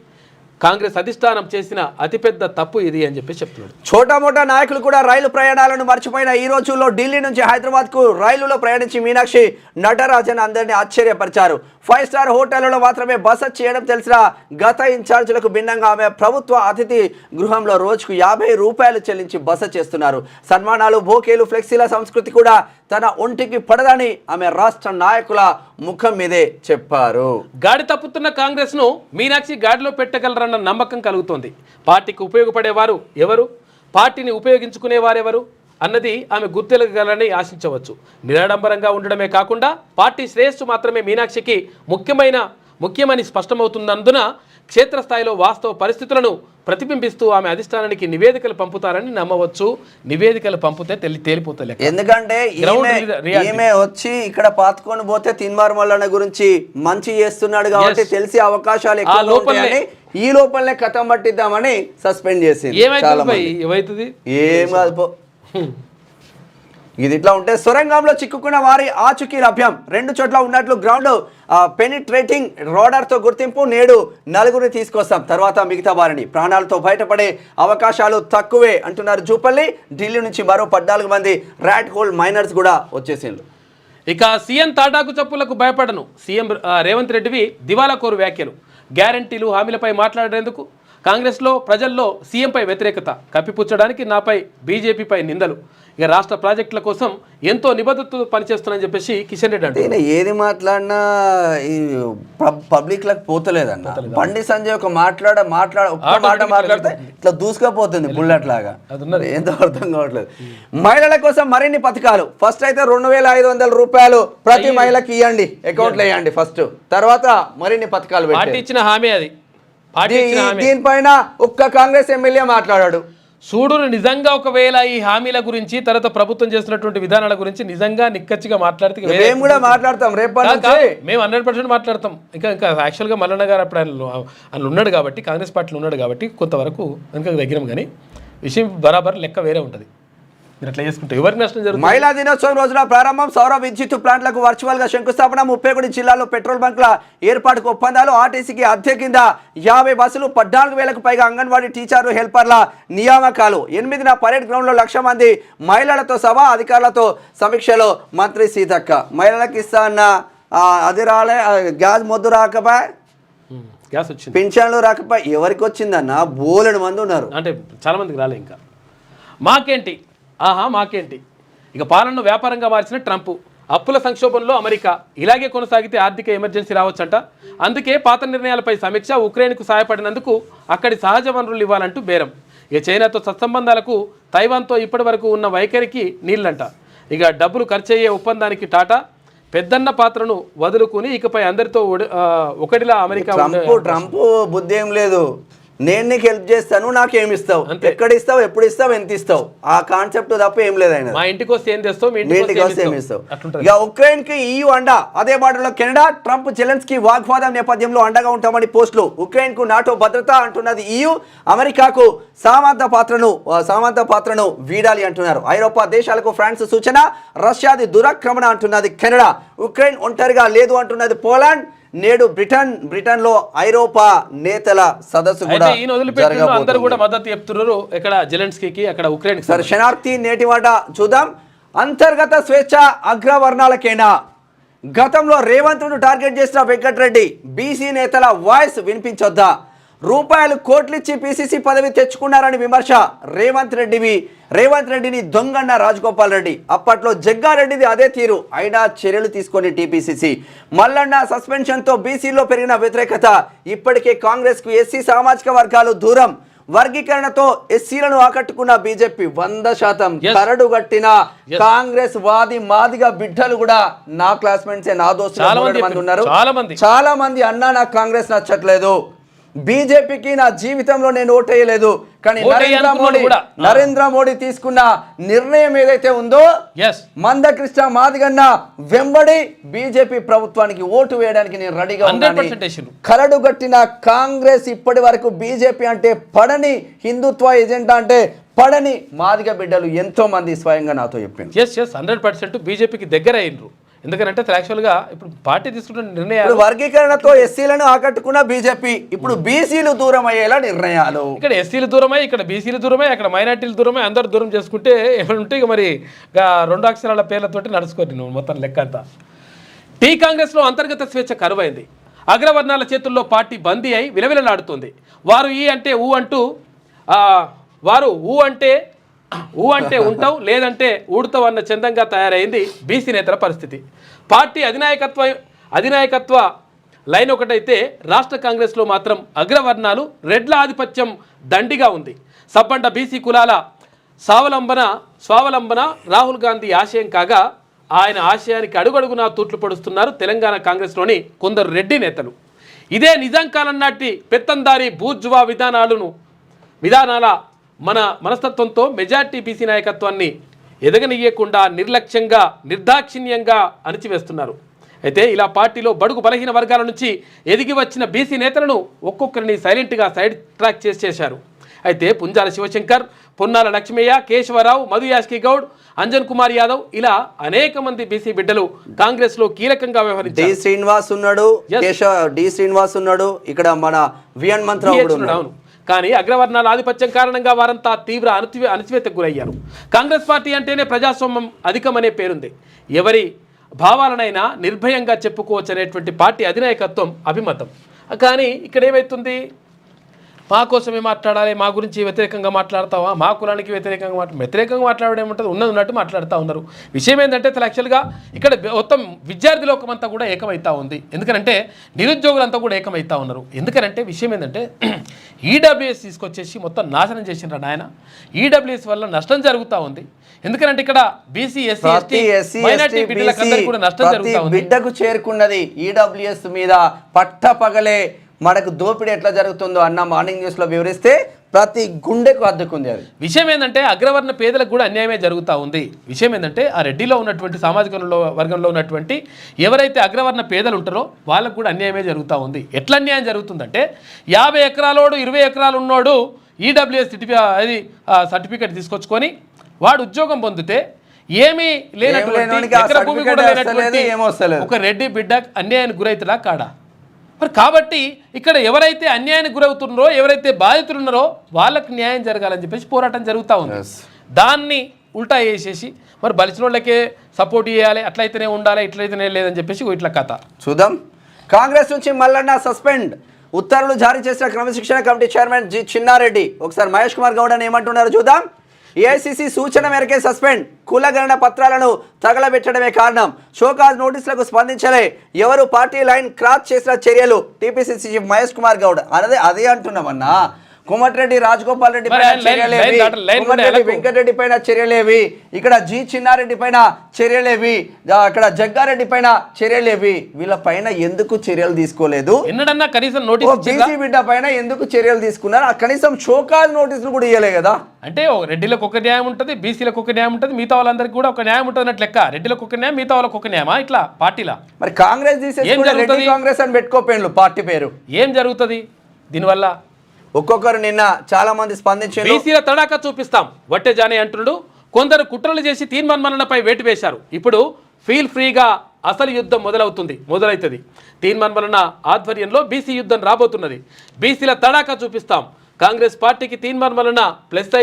కాంగ్రెస్ అధిష్టానం చేసిన అతిపెద్ద తప్పు ఇది అని చెప్పి చెప్తున్నాడు. చోటామోటా నాయకులు కూడా రైలు ప్రయాణాలను మర్చిపోయిన ఈ రోజుల్లో ఢిల్లీ నుంచి హైదరాబాద్కు రైలులో ప్రయాణించి మీనాక్షి నటరాజన్ అందరినీ ఆశ్చర్యపరిచారు. 5 స్టార్ హోటళ్లలో మాత్రమే బస చేయడం తెలిసిన గత ఇన్ఛార్జీలకు భిన్నంగా ఆమె ప్రభుత్వ అతిథి గృహంలో రోజుకు 50 రూపాయలు చెల్లించి బస చేస్తున్నారు. సన్మానాలు, బోకేలు, ఫ్లెక్సీల సంస్కృతి కూడా తన ఒంటికి పడదని ఆమె రాష్ట్ర నాయకుల ముఖం మీదే చెప్పారు. గాడి తప్పుతున్న కాంగ్రెస్ ను మీనాక్షి గాడిలో పెట్టగలరన్న నమ్మకం కలుగుతోంది. పార్టీకి ఉపయోగపడేవారు ఎవరు, పార్టీని ఉపయోగించుకునేవారెవరు అన్నది ఆమె గుర్తెలగలని ఆశించవచ్చు. నిరాడంబరంగా ఉండడమే కాకుండా పార్టీ శ్రేయస్సు మాత్రమే మీనాక్షికి ముఖ్యమని స్పష్టమవుతున్నందున క్షేత్రస్థాయిలో వాస్తవ పరిస్థితులను ప్రతిబింబిస్తూ ఆమె అధిష్టానానికి నివేదికలు పంపుతారని నమ్మవచ్చు. నివేదికలు పంపితే తేలిపోతలే. ఎందుకంటే ఈమె వచ్చి ఇక్కడ పాతుకొని పోతే తిన్మార్ మల్లన్న గురించి మంచి చేస్తున్నాడు కాబట్టి తెలిసి అవకాశాలు ఎక్కువ ఉంటాయని ఈ లోపలనే కథం పట్టిద్దామని సస్పెండ్ చేసింది. ఏమైతుంది? ఏం కాదు. ఇది ఇట్లా ఉంటే సొరంగంలో చిక్కుకున్న వారి ఆచూకీ లభ్యం. 2 చోట్ల ఉన్నట్లు గ్రౌండ్ పెనిట్రేటింగ్ రాడార్తో గుర్తింపు. నేడు 4 తీసుకొస్తాం, తర్వాత మిగతా వారిని. ప్రాణాలతో బయటపడే అవకాశాలు తక్కువే అంటున్నారు జూపల్లి. ఢిల్లీ నుంచి మరో 14 మంది ర్యాట్ హోల్ మైనర్స్ కూడా వచ్చేసిండ్రు. ఇక సీఎం తాటాకు చప్పులకు భయపడను. సీఎం రేవంత్ రెడ్డివి దివాలా కోరు వ్యాఖ్యలు. గ్యారంటీలు, హామీలపై మాట్లాడేందుకు కాంగ్రెస్లో ప్రజల్లో సీఎంపై వ్యతిరేకత కప్పిపుచ్చడానికి నాపై బీజేపీపై నిందలు. ఇక రాష్ట్ర ప్రాజెక్టుల కోసం ఎంతో నిబద్ధతతో పనిచేస్తున్నానని చెప్పేసి కిషన్ రెడ్డి అంటే ఏది మాట్లాడినా ఈ పబ్లిక్లకు పోతలేదన్న. బండి సంజయ్ ఒక మాట్లాడితే ఇట్లా దూసుకపోతుంది బుల్లెట్ లాగా. ఏందో అర్థం కావట్లేదు. మహిళల కోసం మరిన్ని పథకాలు. ఫస్ట్ అయితే 2500 రూపాయలు ప్రతి మహిళకి ఇవ్వండి, అకౌంట్లో వేయండి ఫస్ట్. తర్వాత మరిన్ని పథకాలు పార్టీ ఇచ్చిన హామీ అది. దీనిపైన ఒక్క కాంగ్రెస్ ఎమ్మెల్యే మాట్లాడాడు. చూడు, నిజంగా ఒకవేళ ఈ హామీల గురించి తర్వాత ప్రభుత్వం చేస్తున్నటువంటి విధానాల గురించి నిజంగా నిక్కచ్చిగా మాట్లాడితే మేము కూడా మాట్లాడతాం. మేము 100% మాట్లాడతాం. ఇంకా యాక్చువల్గా మల్లన్న గారు అప్పుడు ఆయన ఉన్నాడు కాబట్టి, కాంగ్రెస్ పార్టీలో ఉన్నాడు కాబట్టి కొంతవరకు వెనుక దగ్గరం. కానీ విషయం బరాబర్ లెక్క వేరే ఉంటుంది. మీరు అట్లా చేసుకుంటే ఎవరికి నష్టం జరుగుతుంది? మహిళా దినోత్సవం రోజున ప్రారంభం. సౌర విద్యుత్ ప్లాంట్లకు వర్చువల్ గా శంకుస్థాపన. 31 జిల్లాల్లో పెట్రోల్ బంకుల ఏర్పాటుకు ఒప్పందాలు. ఆర్టీసీకి అద్దె కింద 50 బస్సులు. 14,000కు పైగా అంగన్వాడీ టీచర్లు, హెల్పర్ల నియామకాలు. 8న పరేడ్ గ్రౌండ్ లో 1,00,000 మంది మహిళలతో సభ. అధికారులతో సమీక్షలో మంత్రి సీతక్క. మహిళలకు ఇస్తా అన్న అది రాలే, గ్యాస్ మొద్దు రాకపోయా, గ్యాస్ వచ్చింది, పింఛన్లు రాకపోయా. ఎవరికి వచ్చిందన్న? బోలెడు మంది ఉన్నారు. అంటే చాలా మందికి రాలే. ఇంకా మాకేంటి మాకేంటి. ఇక పాలనను వ్యాపారంగా మార్చిన ట్రంప్. అప్పుల సంక్షోభంలో అమెరికా ఇలాగే కొనసాగితే ఆర్థిక ఎమర్జెన్సీ రావచ్చంట. అందుకే పాత నిర్ణయాలపై సమీక్ష, ఉక్రెయిన్కు సహాయపడినందుకు అక్కడి సహజ వనరులు ఇవ్వాలంటూ బేరం. ఇక చైనాతో సత్సంబంధాలకు, తైవాన్తో ఇప్పటి వరకు ఉన్న వైఖరికి నీళ్ళంట. ఇక డబ్బులు ఖర్చయ్యే ఒప్పందానికి టాటా, పెద్దన్న పాత్రను వదులుకుని ఇకపై అందరితో ఒకటిలా అమెరికా. ట్రంప్ బుద్ధి ఏం లేదు, నేను నీకు హెల్ప్ చేస్తాను, నాకేమి ఇస్తావు, ఎక్కడ ఇస్తావు, ఎప్పుడు ఇస్తావు, ఎంత ఇస్తావు, ఆ కాన్సెప్ట్ తప్ప ఏం లేదు ఆయన. మా ఇంటికి వస్తే ఏం తెస్తావు, మీ ఇంటికి వస్తే ఏమి ఇస్తావు. ఇక ఉక్రెయిన్ కి EU అండ, అదే బాటలో కెనడా. ట్రంప్ జెలెన్స్కీ వాగ్వాదం నేపథ్యంలో అండగా ఉంటామని పోస్టులు. ఉక్రెయిన్ కు నాటో భద్రత అంటున్నది EU, అమెరికాకు సామంత పాత్రను వీడాలి అంటున్నారు. ఐరోపా దేశాలకు ఫ్రాన్స్ సూచన, రష్యాది దురాక్రమణ అంటున్నది కెనడా. ఉక్రెయిన్ ఒంటరిగా లేదు అంటున్నది పోలాండ్. నేడు బ్రిటన్ లో ఐరోపా నేతల సదస్సు కూడా అందరూ కూడా మద్దతు చెప్తున్నారు. ఇక్కడ జెలెన్స్కీకి, అక్కడ ఉక్రెయిన్. సరే, శనార్థి నేటి మాట చూద్దాం. అంతర్గత స్వేచ్ఛ అగ్రవర్ణాలకేనా? గతంలో రేవంత్ను టార్గెట్ చేసిన వెంకటరెడ్డి, బీసీ నేతల వాయిస్ వినిపించొద్దా? రూపాయలు కోట్లిచ్చి పిసిసి పదవి తెచ్చుకున్నారని విమర్శ. రేవంత్ రెడ్డిని దొంగన్న రాజగోపాల్ రెడ్డి. అప్పట్లో జగ్గారెడ్డిది అదే తీరు, అయినా చర్యలు తీసుకొని టీపీసీసీ. మల్లన్న సస్పెన్షన్తో బీసీలో పెరిగిన వ్యతిరేకత. ఇప్పటికే కాంగ్రెస్కు ఎస్సీ సామాజిక వర్గాలు దూరం. వర్గీకరణతో ఎస్సీలను ఆకట్టుకున్న బీజేపీ 100% కరడుగట్టిన కాంగ్రెస్ వాది మాదిగా బిడ్డలు కూడా నా క్లాస్మేట్సే, నా దోస్తులు మంది ఉన్నారు. చాలా మంది అన్నా నాకు కాంగ్రెస్ నచ్చట్లేదు, బీజేపీకి నా జీవితంలో నేను ఓటేయలేదు. కానీ నరేంద్ర మోడీ తీసుకున్న నిర్ణయం ఏదైతే ఉందో, మందకృష్ణ మాదిగన్న వెంబడి బీజేపీ ప్రభుత్వానికి ఓటు వేయడానికి నేను రెడీగా ఉన్నాను. కరడుగట్టిన కాంగ్రెస్ ఇప్పటి వరకు బీజేపీ అంటే పడని, హిందుత్వ ఎజెండా అంటే పడని మాదిగ బిడ్డలు ఎంతో మంది స్వయంగా నాతో చెప్పింది. 100% బీజేపీకి దగ్గర అయినరు. ఎందుకంటే యాక్చువల్గా ఇప్పుడు పార్టీ తీసుకుంటున్న నిర్ణయాలు, వర్గీకరణతో ఎస్సీలను ఆకట్టుకున్న బీజేపీ ఇప్పుడు బీసీలు దూరం అయ్యేలా నిర్ణయాలు. ఇక్కడ ఎస్సీలు దూరమై, ఇక్కడ బీసీలు దూరమై, అక్కడ మైనార్టీలు దూరమై, అందరు దూరం చేసుకుంటే ఏమైనా ఉంటే ఇక మరి 2 అక్షరాల పేర్లతోటి నడుచుకోండి నువ్వు మొత్తం లెక్క అంతా. కాంగ్రెస్లో అంతర్గత స్వేచ్ఛ కరువైంది. అగ్రవర్ణాల చేతుల్లో పార్టీ బందీ అయి విలవిలలాడుతుంది. వారు ఊ అంటే ఉంటావు, లేదంటే ఊడుతావు అన్న చందంగా తయారైంది బీసీ నేతల పరిస్థితి. పార్టీ అధినాయకత్వ లైన్ ఒకటైతే, రాష్ట్ర కాంగ్రెస్లో మాత్రం అగ్రవర్ణాలు రెడ్ల ఆధిపత్యం దండిగా ఉంది. సబ్బండ బీసీ కులాల స్వావలంబన రాహుల్ గాంధీ ఆశయం కాగా, ఆయన ఆశయానికి అడుగడుగునా తూట్లు పడుస్తున్నారు తెలంగాణ కాంగ్రెస్లోని కొందరు రెడ్డి నేతలు. ఇదే నిజాం కాలం నాటి పెత్తందారీ బూర్జువా విధానాల మనస్తత్వంతో మెజార్టీ బీసీ నాయకత్వాన్ని ఎదగనియ్యకుండా నిర్లక్ష్యంగా, నిర్దాక్షిణ్యంగా అణిచివేస్తున్నారు. అయితే ఇలా పార్టీలో బడుగు బలహీన వర్గాల నుంచి ఎదిగి వచ్చిన బీసీ నేతలను ఒక్కొక్కరిని సైలెంట్గా సైడ్ ట్రాక్ చేశారు. అయితే పుంజాల శివశంకర్, పొన్నాల లక్ష్మయ్య, కేశవరావు, మధు యాష్కి గౌడ్, అంజన్ కుమార్ యాదవ్ ఇలా అనేక మంది బీసీ బిడ్డలు కాంగ్రెస్ లో కీలకంగా వ్యవహరించారు. డి శ్రీనివాస్ ఉన్నాడు, ఇక్కడ మన విఎన్ మంత్రావు. కానీ అగ్రవర్ణాల ఆధిపత్యం కారణంగా వారంతా తీవ్ర అణచివేతకు గురయ్యారు. కాంగ్రెస్ పార్టీ అంటేనే ప్రజాస్వామ్యం అధికమనే పేరుంది. ఎవరి భావాలనైనా నిర్భయంగా చెప్పుకోవచ్చు అనేటువంటి పార్టీ అధినాయకత్వం అభిమతం. కానీ ఇక్కడ ఏమవుతుంది, మా కోసమే మాట్లాడాలి, మా గురించి వ్యతిరేకంగా మాట్లాడతావా, మా కులానికి వ్యతిరేకంగా మాట్లాడడం ఏముంటుంది, ఉన్నట్టు మాట్లాడుతూ ఉన్నారు. విషయం ఏంటంటే యాక్చువల్గా ఇక్కడ మొత్తం విద్యార్థి లోకమంతా కూడా ఏకమవుతా ఉంది. ఎందుకంటే నిరుద్యోగులంతా కూడా ఏకమవుతా ఉన్నారు. ఎందుకంటే విషయం ఏంటంటే ఈడబ్ల్యూఎస్ తీసుకొచ్చేసి మొత్తం నాశనం చేసిండ్రు నాయన. ఈడబ్ల్యూఎస్ వల్ల నష్టం జరుగుతూ ఉంది. ఎందుకంటే ఇక్కడ బీసీ, ఎస్సీ, మైనారిటీ బిడ్డలకు కూడా నష్టం జరుగుతూ ఉంది. బిడ్డకు చేరుకున్నది ఈడబ్ల్యూఎస్ మీద పట్టపగలే మనకు దోపిడీ ఎట్లా జరుగుతుందో అన్న మార్నింగ్ న్యూస్లో వివరిస్తే ప్రతి గుండెకు అద్దుకుంది. అది విషయం ఏంటంటే అగ్రవర్ణ పేదలకు కూడా అన్యాయమే జరుగుతూ ఉంది. విషయం ఏంటంటే ఆ రెడ్డిలో ఉన్నటువంటి సామాజిక వర్గంలో ఉన్నటువంటి ఎవరైతే అగ్రవర్ణ పేదలు ఉంటారో వాళ్ళకు కూడా అన్యాయమే జరుగుతూ ఉంది. ఎట్లా అన్యాయం జరుగుతుందంటే 50 ఎకరాలోడు 20 ఎకరాలు ఉన్నోడు ఈడబ్ల్యూఎస్ సర్టిఫికేట్ తీసుకొచ్చుకొని వాడు ఉద్యోగం పొందితే ఏమీ లేనటువంటి ఎకర భూమి కూడా లేనటువంటి ఒక రెడ్డి బిడ్డ అన్యాయానికి గురవుతుందా కాడా? మరి కాబట్టి ఇక్కడ ఎవరైతే అన్యాయానికి గురవుతున్నారో, ఎవరైతే బాధితులు ఉన్నారో వాళ్ళకి న్యాయం జరగాలని చెప్పేసి పోరాటం జరుగుతూ ఉంది. దాన్ని ఉల్టా చేసేసి మరి బలిసినోళ్ళకే సపోర్ట్ చేయాలి, అట్లయితేనే ఉండాలి, ఇట్లయితేనే లేదని చెప్పేసి ఇట్లా కథ. చూద్దాం. కాంగ్రెస్ నుంచి మల్లన్న సస్పెండ్, ఉత్తర్వులు జారీ చేసిన క్రమశిక్షణ కమిటీ చైర్మన్ జి చిన్నారెడ్డి. ఒకసారి మహేష్ కుమార్ గౌడ్ అని ఏమంటున్నారు చూద్దాం. ఏఐసిసి సూచన మేరకే సస్పెండ్, కులగణన పత్రాలను తగలబెట్టడమే కారణం, షోకాజ్ నోటీసులకు స్పందించలే, ఎవరు పార్టీ లైన్ క్రాస్ చేసిన చర్యలు, టీపీసీసీ చీఫ్ మహేష్ కుమార్ గౌడ్. అదే అంటున్నామన్నా. కోమటిరెడ్డి రాజగోపాల్ రెడ్డి పైన చర్యలేవి, కోమటిరెడ్డి వెంకటరెడ్డి పైన చర్యలేవి, ఇక్కడ జి చిన్నారెడ్డి పైన చర్యలేవి, అక్కడ జగ్గారెడ్డి పైన చర్యలేవి, వీళ్ళ పైన ఎందుకు చర్యలు తీసుకోలేదు? ఎన్నడన్నా కనీసం నోటీస్ బీసీ బిడ్డ పైన ఎందుకు చర్యలు తీసుకున్నారు? కనీసం షోకాజ్ నోటీసులు కూడా ఇవ్వలే కదా. అంటే రెడ్డిలకు ఒక న్యాయం ఉంటుంది, బీసీలకు ఒక న్యాయం ఉంటుంది, మిగతా వాళ్ళందరికీ కూడా ఒక న్యాయం ఉంటుంది అన్నట్లు లెక్క. రెడ్డిలకు ఒక న్యాయం, మిగతా వాళ్ళకి ఒక న్యాయమా ఇట్లా పార్టీలా? మరి కాంగ్రెస్ తీసేసుకుంటే రెడ్డి కాంగ్రెస్ అని పెట్టుకోపోయిన్లు పార్టీ పేరు. ఏం జరుగుతుంది దీనివల్ల? ఒక్కొక్కరు నిన్న చాలా మంది స్పందించారు. బీసీల తడాకా చూపిస్తాం వట్టే జానే అంటున్నాడు. కొందరు కుట్రలు చేసి తీర్మాన్మలనపై వేటు వేశారు. ఇప్పుడు ఫీల్ ఫ్రీగా అసలు యుద్ధం మొదలవుతుంది. తీర్మాన్మలన ఆధ్వర్యంలో బీసీ యుద్ధం రాబోతున్నది. బీసీల తడాకా చూపిస్తాం. కాంగ్రెస్ పార్టీకి తీర్మాన్మలన ప్లస్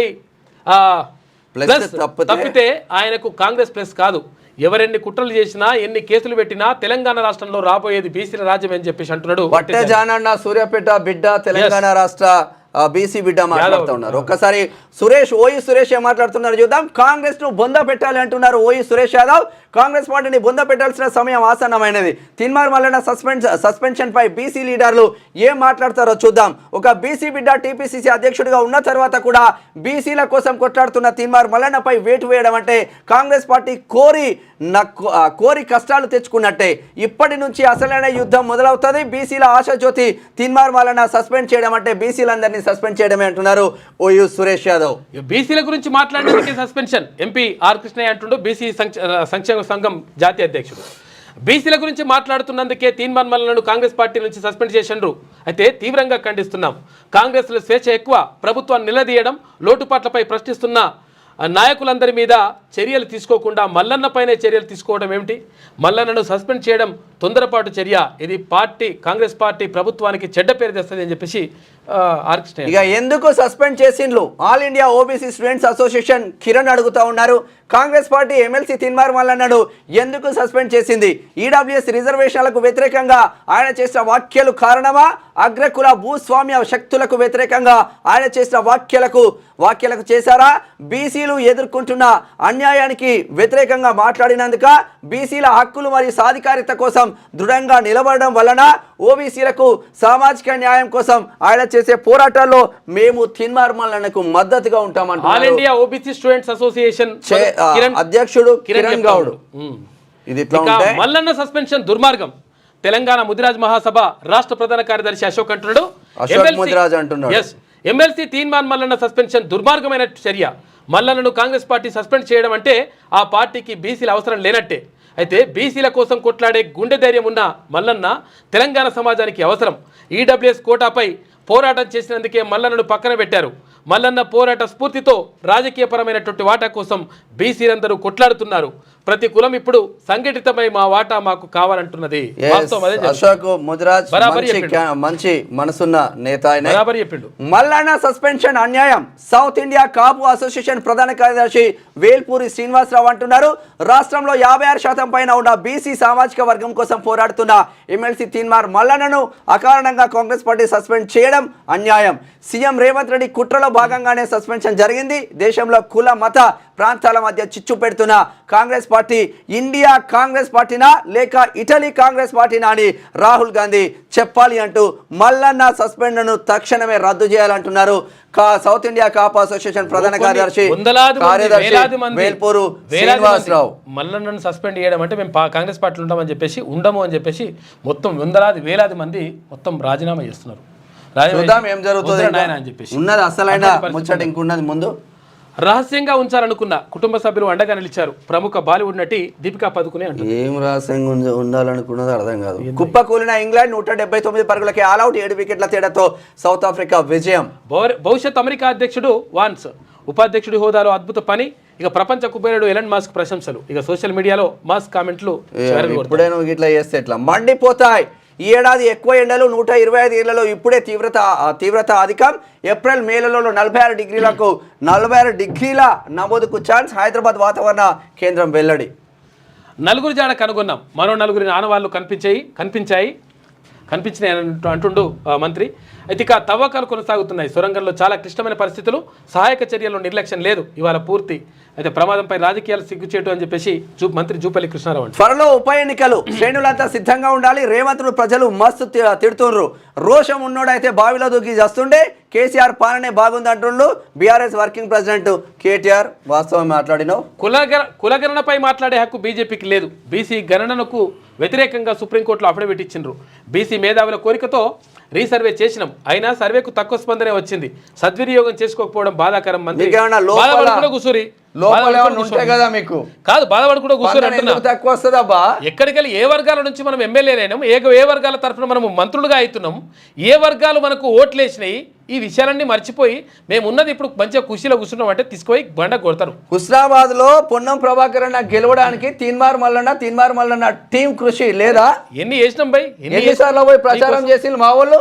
తప్పితే ఆయనకు కాంగ్రెస్ ప్లస్ కాదు. ఎవరెన్ని కుట్రలు చేసినా, ఎన్ని కేసులు పెట్టినా తెలంగాణ రాష్ట్రంలో రాబోయేది బీసీల రాజ్యం అని చెప్పేసి అంటున్నాడు. వట్టే జానన్న సూర్యాపేట బిడ్డ, తెలంగాణ రాష్ట్ర బీసీ బిడ్డ మాట్లాడుతూ ఉన్నారు. ఒక్కసారి ఓయి సురేష్ ఏం మాట్లాడుతున్నారు చూద్దాం. కాంగ్రెస్ ను బొంద పెట్టాలి అంటున్నారు ఓయి సురేష్ యాదవ్. కాంగ్రెస్ పార్టీని బొంద పెట్టాల్సిన సమయం ఆసన్నమైనది. తీన్మార్ మల్లన్న సస్పెన్షన్ పై బీసీ లీడర్లు ఏం మాట్లాడతారో చూద్దాం. ఒక బీసీ బిడ్డ టీపీసీసీ అధ్యక్షుడిగా ఉన్న తర్వాత కూడా బీసీల కోసం కొట్లాడుతున్న తీన్మార్ మల్లన్నపై వేటు వేయడం అంటే కాంగ్రెస్ పార్టీ కోరి కష్టాలు తెచ్చుకున్నట్టే. ఇప్పటి నుంచి అసలైన యుద్ధం మొదలవుతుంది. బీసీల ఆశాజ్యోతి తీన్మార్ మల్లన్న సస్పెండ్ చేయడం అంటే బీసీలందరినీ సస్పెండ్ చేయడమే అంటున్నారు ఓయూ సురేష్ యాదవ్. బీసీల గురించి మాట్లాడడానికి సస్పెన్షన్. ఎంపీ ఆర్ కృష్ణయ్య అంటుండు, బీసీ సంక్షేమ సంఘం జాతీయ అధ్యక్షుడు. బీసీల గురించి మాట్లాడుతున్నందుకే తీన్మార్ మల్లన్నను కాంగ్రెస్ పార్టీ నుంచి సస్పెండ్ చేసిండ్రు. అయితే తీవ్రంగా ఖండిస్తున్నాం. కాంగ్రెస్లో స్వేచ్ఛ ఎక్కువ, ప్రభుత్వాన్ని నిలదీయడం, లోటుపాట్లపై ప్రశ్నిస్తున్న నాయకులందరి మీద చర్యలు తీసుకోకుండా మల్లన్నపైనే చర్యలు తీసుకోవడం ఏమిటి? మల్లన్నను సస్పెండ్ చేయడం తొందరపాటు చర్య. ఇది కాంగ్రెస్ పార్టీ ప్రభుత్వానికి చెడ్డ పేరు తెస్తుంది అని చెప్పేసి ఆర్కిస్ట్రా. ఇక ఎందుకు సస్పెండ్ చేసిండ్లు? All India OBC students association Kiran అడుగుతా ఉన్నారు. కాంగ్రెస్ పార్టీ ఎమ్మెల్సీ తీన్మార్ మల్లన్నను ఎందుకు సస్పెండ్ చేసింది? ఈడబ్ల్యూఎస్ రిజర్వేషన్లకు వ్యతిరేకంగా ఆయన చేసిన వ్యాఖ్యలు కారణమా? అగ్రకుల భూస్వామ్య శక్తులకు వ్యతిరేకంగా ఆయన చేసిన వ్యాఖ్యలకు చేశారా? బీసీలు ఎదుర్కొంటున్న అన్యాయానికి వ్యతిరేకంగా మాట్లాడినందుక? బీసీల హక్కులు మరియు సాధికారిత కోసం దృఢంగా నిలబడడం వలన? ఓబీసీలకు సామాజిక న్యాయం కోసం ఆయన చేసే పోరాటాల్లో మేము తీన్మార్ మల్లన్నకు మద్దతుగా ఉంటామంటారు all India OBC students association అధ్యక్షుడు కిరణ్ గౌడ్. ఇది మల్లన్న సస్పెన్షన్ దుర్మార్గం. తెలంగాణ ముదిరాజ్ మహాసభ రాష్ట్ర ప్రధాన కార్యదర్శి అశోక్ అంటున్నాడు. ఎమ్మెల్సీ తీన్మార్ మల్లన్న సస్పెన్షన్ దుర్మార్గమైన చర్య. మల్లన్నను కాంగ్రెస్ పార్టీ సస్పెండ్ చేయడం అంటే ఆ పార్టీకి బీసీల అవసరం లేనట్టే. అయితే బీసీల కోసం కొట్లాడే గుండె ధైర్యం ఉన్న మల్లన్న తెలంగాణ సమాజానికి అవసరం. ఈడబ్ల్యూఎస్ కోటాపై పోరాటం చేసినందుకే మల్లన్నను పక్కన పెట్టారు. మల్లన్న పోరాట స్ఫూర్తితో రాజకీయపరమైనటువంటి వాటా కోసం బీసీలందరూ కొట్లాడుతున్నారు. ప్రతి కులం ఇప్పుడు సంఘటితమై మా వాటా మాకు కావాలంటున్నది. అశోక్ ముదిరాజ్ మంచి మనసున్న నేత చెప్పిండు. మల్లన్న సస్పెన్షన్ అన్యాయం. సౌత్ ఇండియా కాపు అసోసియేషన్ ప్రధాన కార్యదర్శి వేల్పూరి శ్రీనివాసరావు అంటున్నారు. రాష్ట్రంలో 56% పైన ఉన్న బీసీ సామాజిక వర్గం కోసం పోరాడుతున్న ఎమ్మెల్సీ తీన్మార్ మల్లన్నను అకారణంగా కాంగ్రెస్ పార్టీ సస్పెండ్ చేయడం అన్యాయం. సీఎం రేవంత్ రెడ్డి కుట్రలో భాగంగానే సస్పెన్షన్ జరిగింది. దేశంలో కుల మత ప్రాంతాల మధ్య చిచ్చు పెడుతున్న కాంగ్రెస్ పార్టీ ఇండియా కాంగ్రెస్ పార్టీనా లేక ఇటలీ కాంగ్రెస్ పార్టీనా అని రాహుల్ గాంధీ చెప్పాలి అంటూ మల్లన్న సస్పెండ్ను తక్షణమే రద్దు చేయాలంటున్నారు సౌత్ ఇండియా కాపు అసోసియేషన్ ప్రధాన కార్యదర్శి వేల్పూరు శ్రీనివాసరావు. మల్లన్నను సస్పెండ్ చేయడం అంటే మేము కాంగ్రెస్ పార్టీలో ఉంటామని చెప్పేసి ఉండము అని చెప్పేసి మొత్తం వేలాది మంది మొత్తం రాజీనామా చేస్తున్నారు. చూద్దాం ఏం జరుగుతుంది అని చెప్పేసి ఉన్నది అసలైన ముచ్చట ఇంకున్నది. ముందు రహస్యంగా ఉంచాలనుకున్న కుటుంబ సభ్యులు అండగా నిలిచారు. ప్రముఖ బాలీవుడ్ నటి దీపికా పదుకునే అంటారు. ఏం రహస్యంగా ఉండాలనుకున్నది అర్థం కాదు. కుప్పకూలిన ఇంగ్లాండ్ 179 పరుగులకి ఆల్అౌట్, 7 వికెట్ల తేడాతో సౌత్ ఆఫ్రికా విజయం. భవిష్యత్ అమెరికా అధ్యక్షుడు వాన్స్ ఉపాధ్యక్షుడి హోదాలో అద్భుత పని. ఇక ప్రపంచ కుబేరుడు ఎలన్ మస్క్ ప్రశంసలు. ఇక సోషల్ మీడియాలో మస్క్ కామెంట్లు ఇప్పుడే నువ్వు ఇట్లా చేస్తే ఎట్లా మండిపోతాయి. ఈ ఏడాది ఎక్కువ ఎండలు 125 ఏళ్లలో ఇప్పుడే తీవ్రత అధికం. ఏప్రిల్ మేలలో 46 డిగ్రీల నమోదుకు ఛాన్స్. హైదరాబాద్ వాతావరణ కేంద్రం వెల్లడి. 4 జాడ కనుగొన్నాం. మరో 4 ఆనవాళ్లు కనిపించాయి అంటుండు మంత్రి. అయితే ఇక తవ్వకాలు కొనసాగుతున్నాయి. సొరంగంలో చాలా క్లిష్టమైన పరిస్థితులు, సహాయక చర్యల్లో నిర్లక్ష్యం లేదు. ఇవాళ పూర్తి అయితే ప్రమాదంపై రాజకీయాలు సిగ్గుచేటు అని చెప్పేసి మంత్రి జూపల్లి కృష్ణారావు అంటారు. త్వరలో ఉప ఎన్నికలు, శ్రేణులంతా సిద్ధంగా ఉండాలి. రేవంత్ను ప్రజలు మస్తు తిడుతుండ్రు. రోషం ఉన్నోడైతే బావిలో దూకి చేస్తుండే, కేసీఆర్ పాలనే బాగుంది అంటుండ్రు బీఆర్ఎస్ వర్కింగ్ ప్రెసిడెంట్ కేటీఆర్. వాస్తవం మాట్లాడినావు. కులగణనపై మాట్లాడే హక్కు బీజేపీకి లేదు. బీసీ గణనకు వ్యతిరేకంగా సుప్రీంకోర్టులో అఫిడవిట్ ఇచ్చిండ్రు. బీసీ మేధావుల కోరికతో రీసర్వే చేసినాం, అయినా సర్వేకు తక్కువ స్పందనే వచ్చింది. సద్వినియోగం చేసుకోకపోవడం బాధాకరం. మంత్రి కాదు, బాధపడి కూడా కూర్చొని అంటున్నా. ఎక్కడికెళ్ళి ఏ వర్గాల నుంచి మనం ఎమ్మెల్యేలైనాం, ఏ వర్గాల తరఫున మనం మంత్రులుగా అవుతున్నాం, ఏ వర్గాలు మనకు ఓట్లేసినాయి, ఈ విషయాలన్నీ మర్చిపోయి మేము ఉన్నది ఇప్పుడు మంచిగా ఖుషీలో కూర్చున్నాం అంటే తీసుకుపోయి బండ కొడతారు. హుస్నాబాద్ లో పొన్నం ప్రభాకర్ అన్న గెలవడానికి తీన్మార్ మల్లన్న టీం కృషి లేదా? ఎన్ని చేసినాం బై, ఎన్నిసార్లు పోయి ప్రచారం చేసి మా వాళ్ళు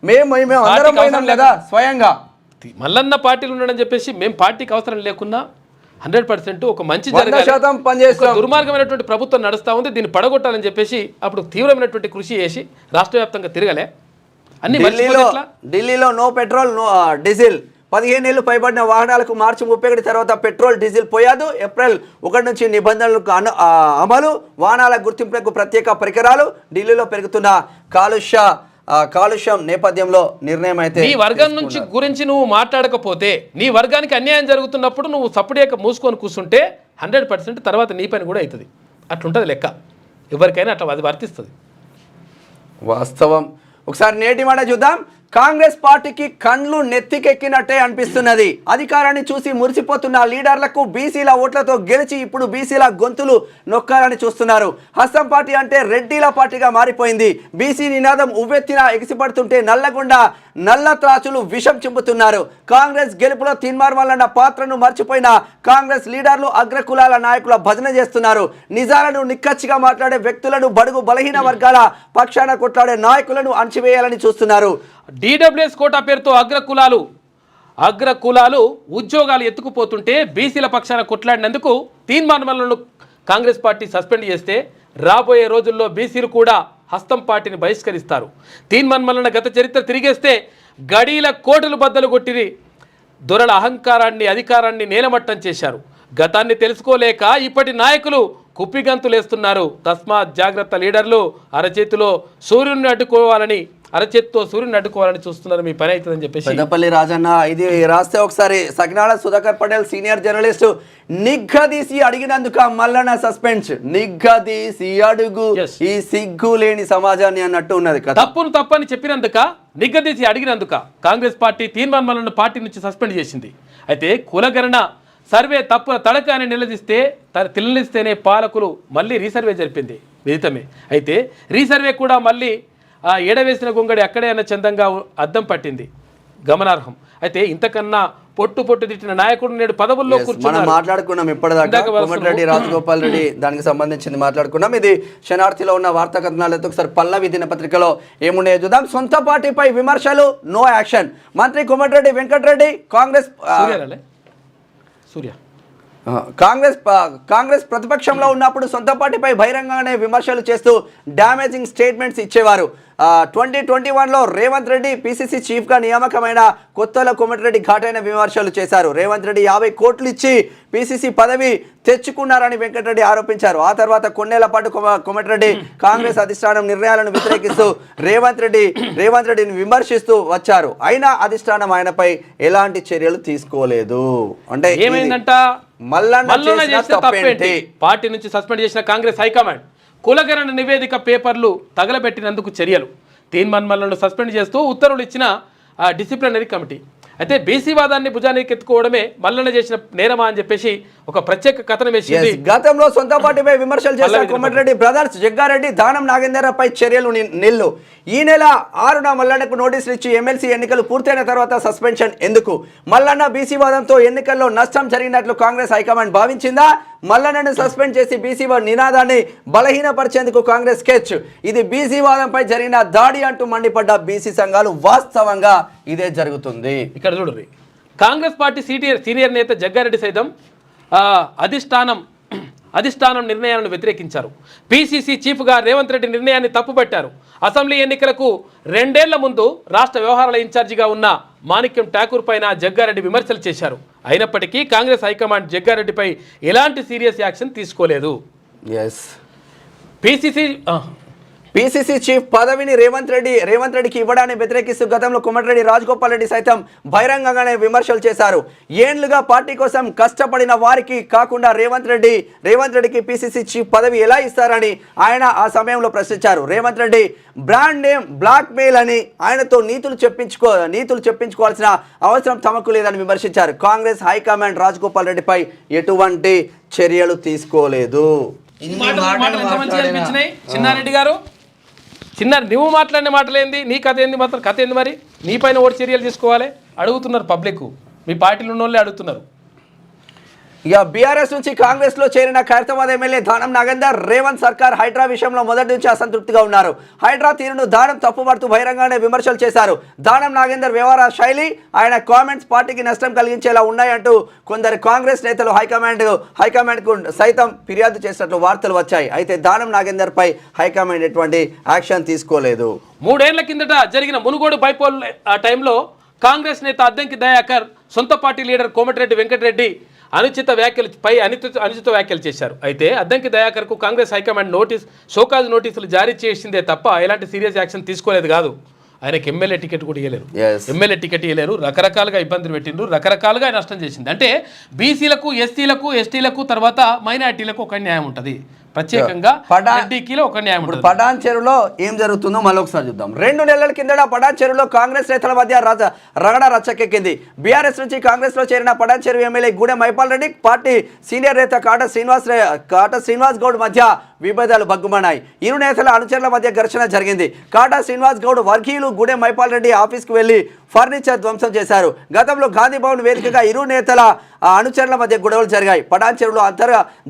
మేము అందరం పోయినాం కదా స్వయంగా. మల్లన్న పార్టీలు ఉన్నాడని చెప్పేసి మేము పార్టీకి అవసరం లేకున్నా 100% ఒక మంచి దుర్మార్గమైనటువంటి ప్రభుత్వం నడుస్తూ ఉంది, దీన్ని పడగొట్టాలని చెప్పేసి అప్పుడు తీవ్రమైనటువంటి కృషి చేసి రాష్ట్ర వ్యాప్తంగా తిరగలే. అన్ని ఢిల్లీలో నో పెట్రోల్ నో డీజిల్. 15 ఏళ్లు పైబడిన వాహనాలకు మార్చి 31 తర్వాత పెట్రోల్ డీజిల్ పోయాదు. ఏప్రిల్ 1 నుంచి నిబంధనలకు అమలు. వాహనాల గుర్తింపులకు ప్రత్యేక పరికరాలు. ఢిల్లీలో పెరుగుతున్న కాలుష్యం నేపథ్యంలో నిర్ణయం అయితే. నీ వర్గం నుంచి గురించి నువ్వు మాట్లాడకపోతే, నీ వర్గానికి అన్యాయం జరుగుతున్నప్పుడు నువ్వు సపరేట్గా మూసుకొని కూర్చుంటే 100% తర్వాత నీ పని కూడా అవుతుంది. అట్లుంటుంది లెక్క. ఎవరికైనా అట్లా అది వర్తిస్తుంది. వాస్తవం. ఒకసారి నేటి మాట చూద్దాం. కాంగ్రెస్ పార్టీకి కండ్లు నెత్తికెక్కినట్టే అనిపిస్తున్నది. అధికారాన్ని చూసి మురిసిపోతున్న లీడర్లకు బీసీల ఓట్లతో గెలిచి ఇప్పుడు బీసీల గొంతులు నొక్కాలని చూస్తున్నారు. హస్తం పార్టీ అంటే రెడ్డిల పార్టీగా మారిపోయింది. బీసీ నినాదం ఉవ్వెత్తిన ఎగిసిపడుతుంటే నల్ల త్రాచులు విషం చింపుతున్నారు. కాంగ్రెస్ గెలుపులో తీన్మార్ మల్లన్న పాత్రను మర్చిపోయిన కాంగ్రెస్ లీడర్లు అగ్రకులాల నాయకుల భజన చేస్తున్నారు. నిజాలను నిక్కచ్చిగా మాట్లాడే వ్యక్తులను, బడుగు బలహీన వర్గాల పక్షాన కొట్లాడే నాయకులను అణచివేయాలని చూస్తున్నారు. డీడబ్ల్యూఎస్ కోటా పేరుతో అగ్రకులాలు ఉద్యోగాలు ఎత్తుకుపోతుంటే బీసీల పక్షాన కొట్లాడినందుకు తీన్మార్ మల్లన్నను కాంగ్రెస్ పార్టీ సస్పెండ్ చేస్తే రాబోయే రోజుల్లో బీసీలు కూడా హస్తం పార్టీని బహిష్కరిస్తారు. తీన్మార్ మల్లన్న గత చరిత్ర తిరిగేస్తే గడీల కోటలు బద్దలు కొట్టిరి దొరల అహంకారాన్ని, అధికారాన్ని నేలమట్టం చేశారు. గతాన్ని తెలుసుకోలేక ఇప్పటి నాయకులు కుప్పిగంతులేస్తున్నారు. తస్మాత్ జాగ్రత్త, లీడర్లు అరచేతితో సూర్యుని అడ్డుకోవాలని చూస్తున్నారు. మీ పని అవుతుందని చెప్పేసి పెద్దపల్లి రాజన్న ఇది రాస్తే ఒకసారి సకినాల సుధాకర్ పటేల్ సీనియర్ జర్నలిస్టు నిగ్గదీసి అడిగినందుక మల్లన్న సస్పెన్స్. నిగ్గదీసి అడుగు ఈ సిగ్గు లేని సమాజాన్ని అన్నట్టు ఉన్నది. తప్పని చెప్పినందుక, నిగ్గదీసి అడిగినందుక కాంగ్రెస్ పార్టీ తీన్మార్ మల్లన్న పార్టీ నుంచి సస్పెండ్ చేసింది. అయితే కులగణన సర్వే తడక అని నిలదీస్తేనే పాలకులు మళ్ళీ రీసర్వే జరిపింది విదితమే. అయితే రీసర్వే కూడా మళ్ళీ ఎడవేసిన గొంగడి అక్కడే అన్న చందంగా అద్దం పట్టింది, గమనార్హం. అయితే ఇంతకన్నా పొట్టు తిట్టిన నాయకుడు నేడు పదవుల్లో కూర్చున్నారు. మాట్లాడుకున్నాం ఇప్పటిదాకా కోమటిరెడ్డి రాజగోపాల్ రెడ్డి దానికి సంబంధించింది మాట్లాడుకున్నాం. ఇది శనార్థిలో ఉన్న వార్తా కథనాలతో ఒకసారి పల్లవి దినపత్రికలో ఏమున్నాయో చూద్దాం. సొంత పార్టీపై విమర్శలు, నో యాక్షన్. మంత్రి కోమటిరెడ్డి వెంకటరెడ్డి కాంగ్రెస్ ప్రతిపక్షంలో ఉన్నప్పుడు సొంత పార్టీపై బహిరంగంగానే విమర్శలు చేస్తూ డ్యామేజింగ్ స్టేట్మెంట్స్ ఇచ్చేవారు. 2021లో రేవంత్ రెడ్డి పిసిసి చీఫ్గా నియామకమైన కొత్తలో కోమటిరెడ్డి ఘాటైన విమర్శలు చేశారు. రేవంత్ రెడ్డి 50 కోట్లు ఇచ్చి పిసిసి పదవి తెచ్చుకున్నారని వెంకటరెడ్డి ఆరోపించారు. ఆ తర్వాత కొన్నేళ్ల పాటు కోమటిరెడ్డి కాంగ్రెస్ అధిష్టానం నిర్ణయాలను వ్యతిరేకిస్తూ రేవంత్ రెడ్డిని విమర్శిస్తూ వచ్చారు. అయినా అధిష్టానం ఆయనపై ఎలాంటి చర్యలు తీసుకోలేదు. అంటే ఏమైందంట, పార్టీ నుంచి సస్పెండ్ చేసిన కాంగ్రెస్ హైకమాండ్ కులగణన నివేదిక పేపర్లు తగలబెట్టినందుకు చర్యలు. తీన్మార్ మల్లన్నను సస్పెండ్ చేస్తూ ఉత్తర్వులు ఇచ్చిన డిసిప్లినరీ కమిటీ. అయితే బీసీ వాదాన్ని భుజానికి ఎత్తుకోవడమే మల్లన్న చేసిన నేరమా అని చెప్పేసి ఒక ప్రత్యేక కథనం వేసింది. గతంలో సొంత పార్టీపై విమర్శలు చేసిన కోమటిరెడ్డి బ్రదర్స్, జగ్గారెడ్డి, దానం నాగేందర్పై చర్యలు నిల్లు. ఈ నెల 6న మల్లన్నకు నోటీసులు ఇచ్చి ఎమ్మెల్సీ ఎన్నికలు పూర్తయిన తర్వాత సస్పెన్షన్ ఎందుకు? మల్లన్న బీసీ వాదంతో ఎన్నికల్లో నష్టం జరిగినట్లు కాంగ్రెస్ హైకమాండ్ భావించిందా? మల్లన్నను సస్పెండ్ చేసి బీసీ నినాదాన్ని బలహీనపరిచేందుకు కాంగ్రెస్ స్కెచ్. ఇది బీసీ వాదంపై జరిగిన దాడి అంటూ మండిపడ్డ బీసీ సంఘాలు. వాస్తవంగా ఇదే జరుగుతుంది. ఇక్కడ చూడండి, కాంగ్రెస్ పార్టీ సీనియర్ నేత జగ్గారెడ్డి సైతం అధిష్టానం నిర్ణయాలను వ్యతిరేకించారు. పీసీసీ చీఫ్గా రేవంత్ రెడ్డి నిర్ణయాన్ని తప్పుపట్టారు. అసెంబ్లీ ఎన్నికలకు 2 ఏళ్ల ముందు రాష్ట్ర వ్యవహారాల ఇన్ఛార్జిగా ఉన్న మాణిక్యం ఠాకూర్ పైన జగ్గారెడ్డి విమర్శలు చేశారు. అయినప్పటికీ కాంగ్రెస్ హైకమాండ్ జగ్గారెడ్డిపై ఎలాంటి సీరియస్ యాక్షన్ తీసుకోలేదు. పీసీసీ చీఫ్ పదవిని రేవంత్ రెడ్డికి ఇవ్వడాన్ని వ్యతిరేకిస్తూ గతంలో కోమటిరెడ్డి రాజగోపాల్ రెడ్డి సైతం బహిరంగంగానే విమర్శలు చేశారు. ఏండ్లుగా పార్టీ కోసం కష్టపడిన వారికి కాకుండా రేవంత్ రెడ్డికి పీసీసీ చీఫ్ పదవి ఎలా ఇస్తారని ఆయన ఆ సమయంలో ప్రశ్నించారు. Revanth Reddy brand name blackmail అని ఆయనతో నీతులు చెప్పించుకోవాల్సిన అవసరం తమకు లేదని విమర్శించారు. కాంగ్రెస్ హైకమాండ్ రాజగోపాల్ రెడ్డిపై ఎటువంటి చర్యలు తీసుకోలేదు. చిన్నారెడ్డి గారు, నువ్వు మాట్లాడిన మాటలేంది, నీ కథ ఏంది, మాత్రం కథ ఏంది? మరి నీ పైన ఓటు చర్యలు తీసుకోవాలి అడుగుతున్నారు పబ్లిక్, మీ పార్టీలో ఉన్న వాళ్ళే అడుగుతున్నారు. ఇక బీఆర్ఎస్ నుంచి కాంగ్రెస్ లో చేరిన ఖైరతాబాద్ ఎమ్మెల్యే దానం నాగేందర్ రేవంత్ సర్కార్ హైడ్రా విషయంలో మొదటి నుంచి అసంతృప్తిగా ఉన్నారు. హైడ్రా తీరును దానం తప్పుపడుతూ బహిరంగానే విమర్శలు చేశారు. దానం నాగేందర్ వ్యవహార శైలి, ఆయన కామెంట్స్ పార్టీకి నష్టం కలిగించేలా ఉన్నాయంటూ కొందరు కాంగ్రెస్ నేతలు హైకమాండ్కు సైతం ఫిర్యాదు చేసినట్లు వార్తలు వచ్చాయి. అయితే దానం నాగేందర్ పై హైకమాండ్ ఎటువంటి యాక్షన్ తీసుకోలేదు. 3 ఏళ్ల కిందట జరిగిన మునుగోడు బైపోల్ టైంలో కాంగ్రెస్ నేత అద్దంకి దయాకర్ సొంత పార్టీ లీడర్ కోమటిరెడ్డి వెంకటరెడ్డి అనుచిత వ్యాఖ్యలు చేశారు. అయితే అద్దంకి దయాకర్కు కాంగ్రెస్ హైకమాండ్ షోకాజ్ నోటీసులు జారీ చేసిందే తప్ప ఎలాంటి సీరియస్ యాక్షన్ తీసుకోలేదు కాదు. ఆయనకి ఎమ్మెల్యే టికెట్ కూడా ఇవ్వలేరు. రకరకాలుగా ఇబ్బందులు పెట్టిండ్రు, రకరకాలుగా నష్టం చేసింది. అంటే బీసీలకు, ఎస్టీలకు, ఎస్టీలకు, తర్వాత మైనార్టీలకు ఒక న్యాయం ఉంటుంది, ప్రత్యేకంగా ఒక న్యాయం ఉంటుంది. పటాన్ చెరువులో ఏం జరుగుతుందో మరొకసారి చూద్దాం. 2 నెలల కిందట పటాన్ చెరువులో కాంగ్రెస్ నేతల మధ్య రగడ రచ్చకెక్కింది. బీఆర్ఎస్ నుంచి కాంగ్రెస్ లో చేరిన పటాన్ చెరువు MLA Gudem Mypal Reddy, party senior నేత కాట శ్రీనివాస్ గౌడ్ మధ్య విభేదాలు బగ్గుమన్నాయి. ఇరు నేతల అనుచరుల మధ్య ఘర్షణ జరిగింది. కాటా శ్రీనివాస్ గౌడ్ వర్గీయులు గూడెం మైపాల్ రెడ్డి ఆఫీస్కు వెళ్లి ఫర్నిచర్ ధ్వంసం చేశారు. గతంలో గాంధీ భవన్ వేదికగా ఇరు నేతల అనుచరుల మధ్య గొడవలు జరిగాయి. పటాన్ చెరువులో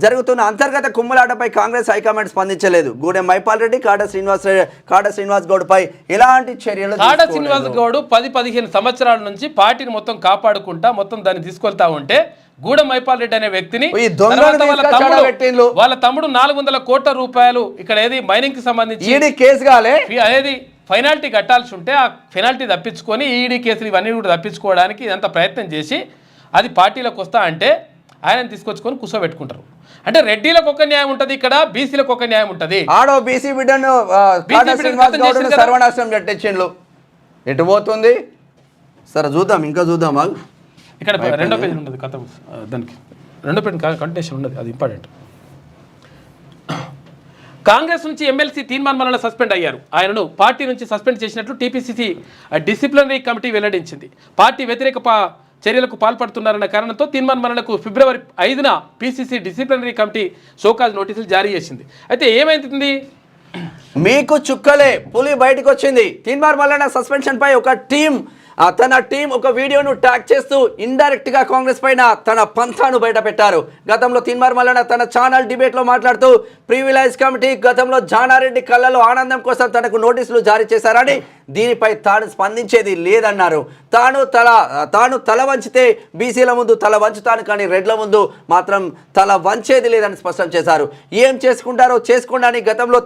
జరుగుతున్న అంతర్గత కుమ్ములాటపై కాంగ్రెస్ హైకమాండ్ స్పందించలేదు. గూడెం మైపాల్ రెడ్డి, కాటా శ్రీనివాస్ గౌడ్ పై ఎలాంటి చర్యలు? కాటా శ్రీనివాస్ గౌడ్ 10-15 సంవత్సరాల నుంచి పార్టీని మొత్తం కాపాడుకుంటా మొత్తం దాన్ని తీసుకెళ్తా ఉంటే గూడెం మైపాల్ రెడ్డి అనే వ్యక్తిని వాళ్ళ తమ్ముడు 400 కోట్ల రూపాయలు ఇక్కడ ఏది మైనింగ్ కి సంబంధించి ఏది ఫైనాల్టీ కట్టాల్సి ఉంటే ఆ ఫెనాల్టీ తప్పించుకొని ఈడీ కేసులు ఇవన్నీ కూడా తప్పించుకోవడానికి ఇదంతా ప్రయత్నం చేసి అది పార్టీలకు వస్తా అంటే ఆయన తీసుకొచ్చుకొని కూర్చోబెట్టుకుంటారు. అంటే రెడ్డిలకు ఒక న్యాయం ఉంటుంది, ఇక్కడ బీసీలకు ఒక న్యాయం ఉంటుంది. ఆడో బీసీ బిడ్డను సర్వనాశనం కట్టించిండ్లు, ఎటు పోతుంది సరే చూద్దాం, ఇంకా చూద్దాం. ఇక్కడ 2వ పేజీ ఉండదు కథ, దానికి 2వ పేజీ కంటిన్యూషన్ ఉండదు, అది ఇంపార్టెంట్. కాంగ్రెస్ నుంచి ఎమ్మెల్సీ తీన్మాన్ మల్లన్న సస్పెండ్ అయ్యారు. ఆయనను పార్టీ నుంచి సస్పెండ్ చేసినట్లు టీపీసీసీ డిసిప్లినరీ కమిటీ వెల్లడించింది. పార్టీ వ్యతిరేక చర్యలకు పాల్పడుతున్నారన్న కారణంతో తీన్మాన్ మల్లన్నకు ఫిబ్రవరి 5న పీసీసీ డిసిప్లినరీ కమిటీ షోకాజ్ నోటీసులు జారీ చేసింది. అయితే ఏమైంది? మీకు చుక్కలే, పులి బయటకు వచ్చింది. తీన్మాన్ మల్లన్న సస్పెన్షన్ పై తన టీం ఒక వీడియోను ట్యాగ్ చేస్తూ ఇండైరెక్ట్ గా కాంగ్రెస్ పైన తన పంథాను బయట పెట్టారు. గతంలో తీన్మార్ మల్లన్న తన ఛానల్ డిబేట్ లో మాట్లాడుతూ ప్రివిలైజ్ కమిటీ గతంలో జానారెడ్డి కళ్ళలో ఆనందం కోసం తనకు నోటీసులు జారీ చేశారని, దీనిపై తాను స్పందించేది లేదన్నారు. తాను తల వంచితే బీసీల ముందు తల వంచుతాను, కానీ రెడ్ల ముందు మాత్రం తల వంచేది లేదని స్పష్టం చేశారు. ఏం చేసుకుంటారో చేసుకోండి అని గతంలో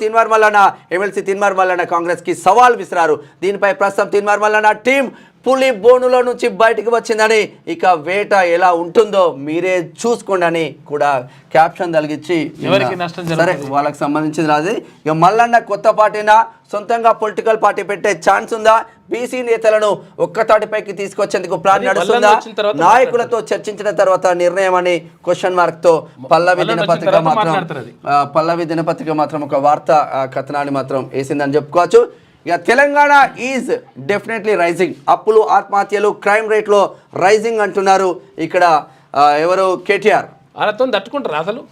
ఎమ్మెల్సీ తీన్మార్ మల్లన్న కాంగ్రెస్ కి సవాల్ విసిరారు. దీనిపై ప్రస్తుతం తీన్మార్ మల్లన్న టీం పులి బోనులో నుంచి బయటకు వచ్చిందని, ఇక వేట ఎలా ఉంటుందో మీరే చూసుకోండి అని కూడా క్యాప్షన్ తగిలించి సరే వాళ్ళకి సంబంధించింది రాదు. ఇక మల్లన్న కొత్త పార్టీనా, సొంతంగా పొలిటికల్ పార్టీ పెట్టే ఛాన్స్ ఉందా, బీసీ నేతలను ఒక్కతాటిపైకి తీసుకొచ్చేందుకు ప్లాన్ నడుస్తుందా, నాయకులతో చర్చించిన తర్వాత నిర్ణయం అని క్వశ్చన్ మార్క్ తో పల్లవి దినపత్రిక మాత్రం ఒక వార్తా కథనాన్ని మాత్రం వేసిందని చెప్పుకోవచ్చు. ఇక తెలంగాణ ఈజ్ డెఫినెట్లీ రైజింగ్, అప్పులు, ఆత్మహత్యలు, క్రైమ్ రేట్లో రైజింగ్ అంటున్నారు. ఇక్కడ ఎవరు కేటీఆర్ వాళ్ళతో తట్టుకుంటారు, అసలు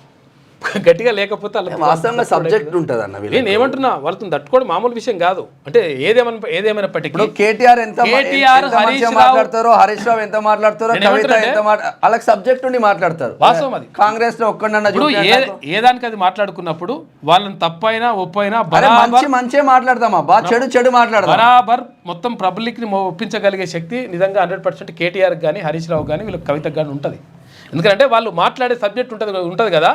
గట్టిగా లేకపోతే వాస్తవంగా సబ్జెక్ట్ ఉంటుంది అన్న. నేను ఏమంటున్నా, వాళ్ళతో తట్టుకోవడం మామూలు విషయం కాదు. అంటే ఏదేమైనప్పటికీ కేటీఆర్ ఎంత మాట్లాడతారో, హరీష్ రావు ఎంత మాట్లాడతారో, కవిత ఎంత వాళ్ళకి సబ్జెక్ట్ ఉండి మాట్లాడతారు. వాస్తవం అది. కాంగ్రెస్ లో ఒక్కడన్నా ఏదానికి అది మాట్లాడుకున్నప్పుడు వాళ్ళని తప్పైనా ఒప్పైనా మంచి మాట్లాడతామా, బాగా చెడు మాట్లాడతాం, బరాబర్ మొత్తం పబ్లిక్ ని ఒప్పించగలిగే శక్తి నిజంగా 100% కేటీఆర్ కానీ హరీష్ రావు కానీ వీళ్ళకి కవితకు కానీ ఉంటుంది. ఎందుకంటే వాళ్ళు మాట్లాడే సబ్జెక్ట్ ఉంటుంది కదా,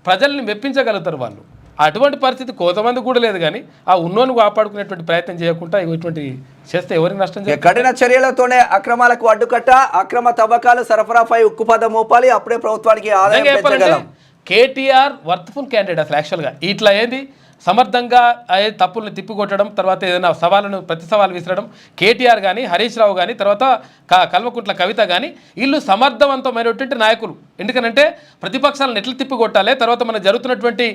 ప్రజల్ని మెప్పించగలుగుతారు వాళ్ళు. అటువంటి పరిస్థితి కొంతమంది కూడా లేదు, కానీ ఆ ఉన్నోని కాపాడుకునేటువంటి ప్రయత్నం చేయకుండా ఇటువంటి చేస్తే ఎవరికి నష్టం జరుగుతుంది? కఠిన చర్యలతోనే అక్రమాలకు అడ్డుకట్ట, అక్రమ తవ్వకాలు సరఫరాపై ఉక్కుపదం మోపాలి, అప్పుడే ప్రభుత్వానికి ఆదాయం పెంచగలం. కేటీఆర్ వర్త్ఫుల్ క్యాండిడేట్ అసలు యాక్చువల్గా. ఇట్లా ఏంది సమర్థంగా తప్పుల్ని తిప్పికొట్టడం, తర్వాత ఏదైనా సవాళ్ళను ప్రతి సవాలు విసరడం. కేటీఆర్ కానీ, హరీష్ రావు కానీ, తర్వాత కల్వకుంట్ల కవిత కానీ వీళ్ళు సమర్థవంతమైనటువంటి నాయకులు. ఎందుకనంటే ప్రతిపక్షాలను ఎట్లా తిప్పికొట్టాలి, తర్వాత మనకు జరుగుతున్నటువంటి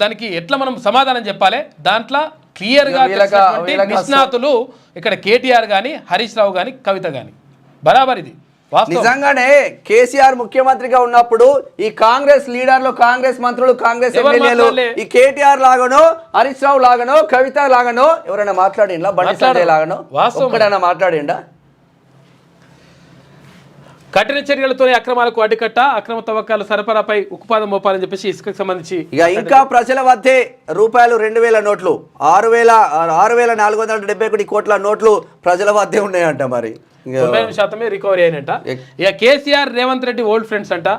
దానికి ఎట్లా మనం సమాధానం చెప్పాలి, దాంట్లో క్లియర్గా నిష్ణాతులు ఇక్కడ కేటీఆర్ కానీ, హరీష్ రావు కానీ, కవిత కానీ. బరాబర్ ఇది నిజంగానే కేసీఆర్ ముఖ్యమంత్రిగా ఉన్నప్పుడు ఈ కాంగ్రెస్ లీడర్లు, కాంగ్రెస్ మంత్రులు, కాంగ్రెస్ ఎమ్మెల్యేలు ఈ కేటీఆర్ లాగానో, హరీష్ రావు లాగానో, కవిత లాగానో ఎవరైనా మాట్లాడిండా? బండి సంజయ్ లాగానో ఒక్కడైనా మాట్లాడిండా? కఠిన చర్యలతో అక్రమాలకు అడ్డుకట్ట, అక్రమ తవ్వకాల సరఫరాపై ఉక్కుపాదం మోపాలని చెప్పేసి ఇసుకకు సంబంధించి ఇంకా ప్రజల వద్దే రూపాయలు 2000 నోట్లు, 6,471 కోట్ల నోట్లు ప్రజల వద్దే ఉన్నాయంట. మరి 90% రికవరీ అయినట్ట. ఇక కేసీఆర్ రేవంత్ రెడ్డి ఓల్డ్ ఫ్రెండ్స్ అంట.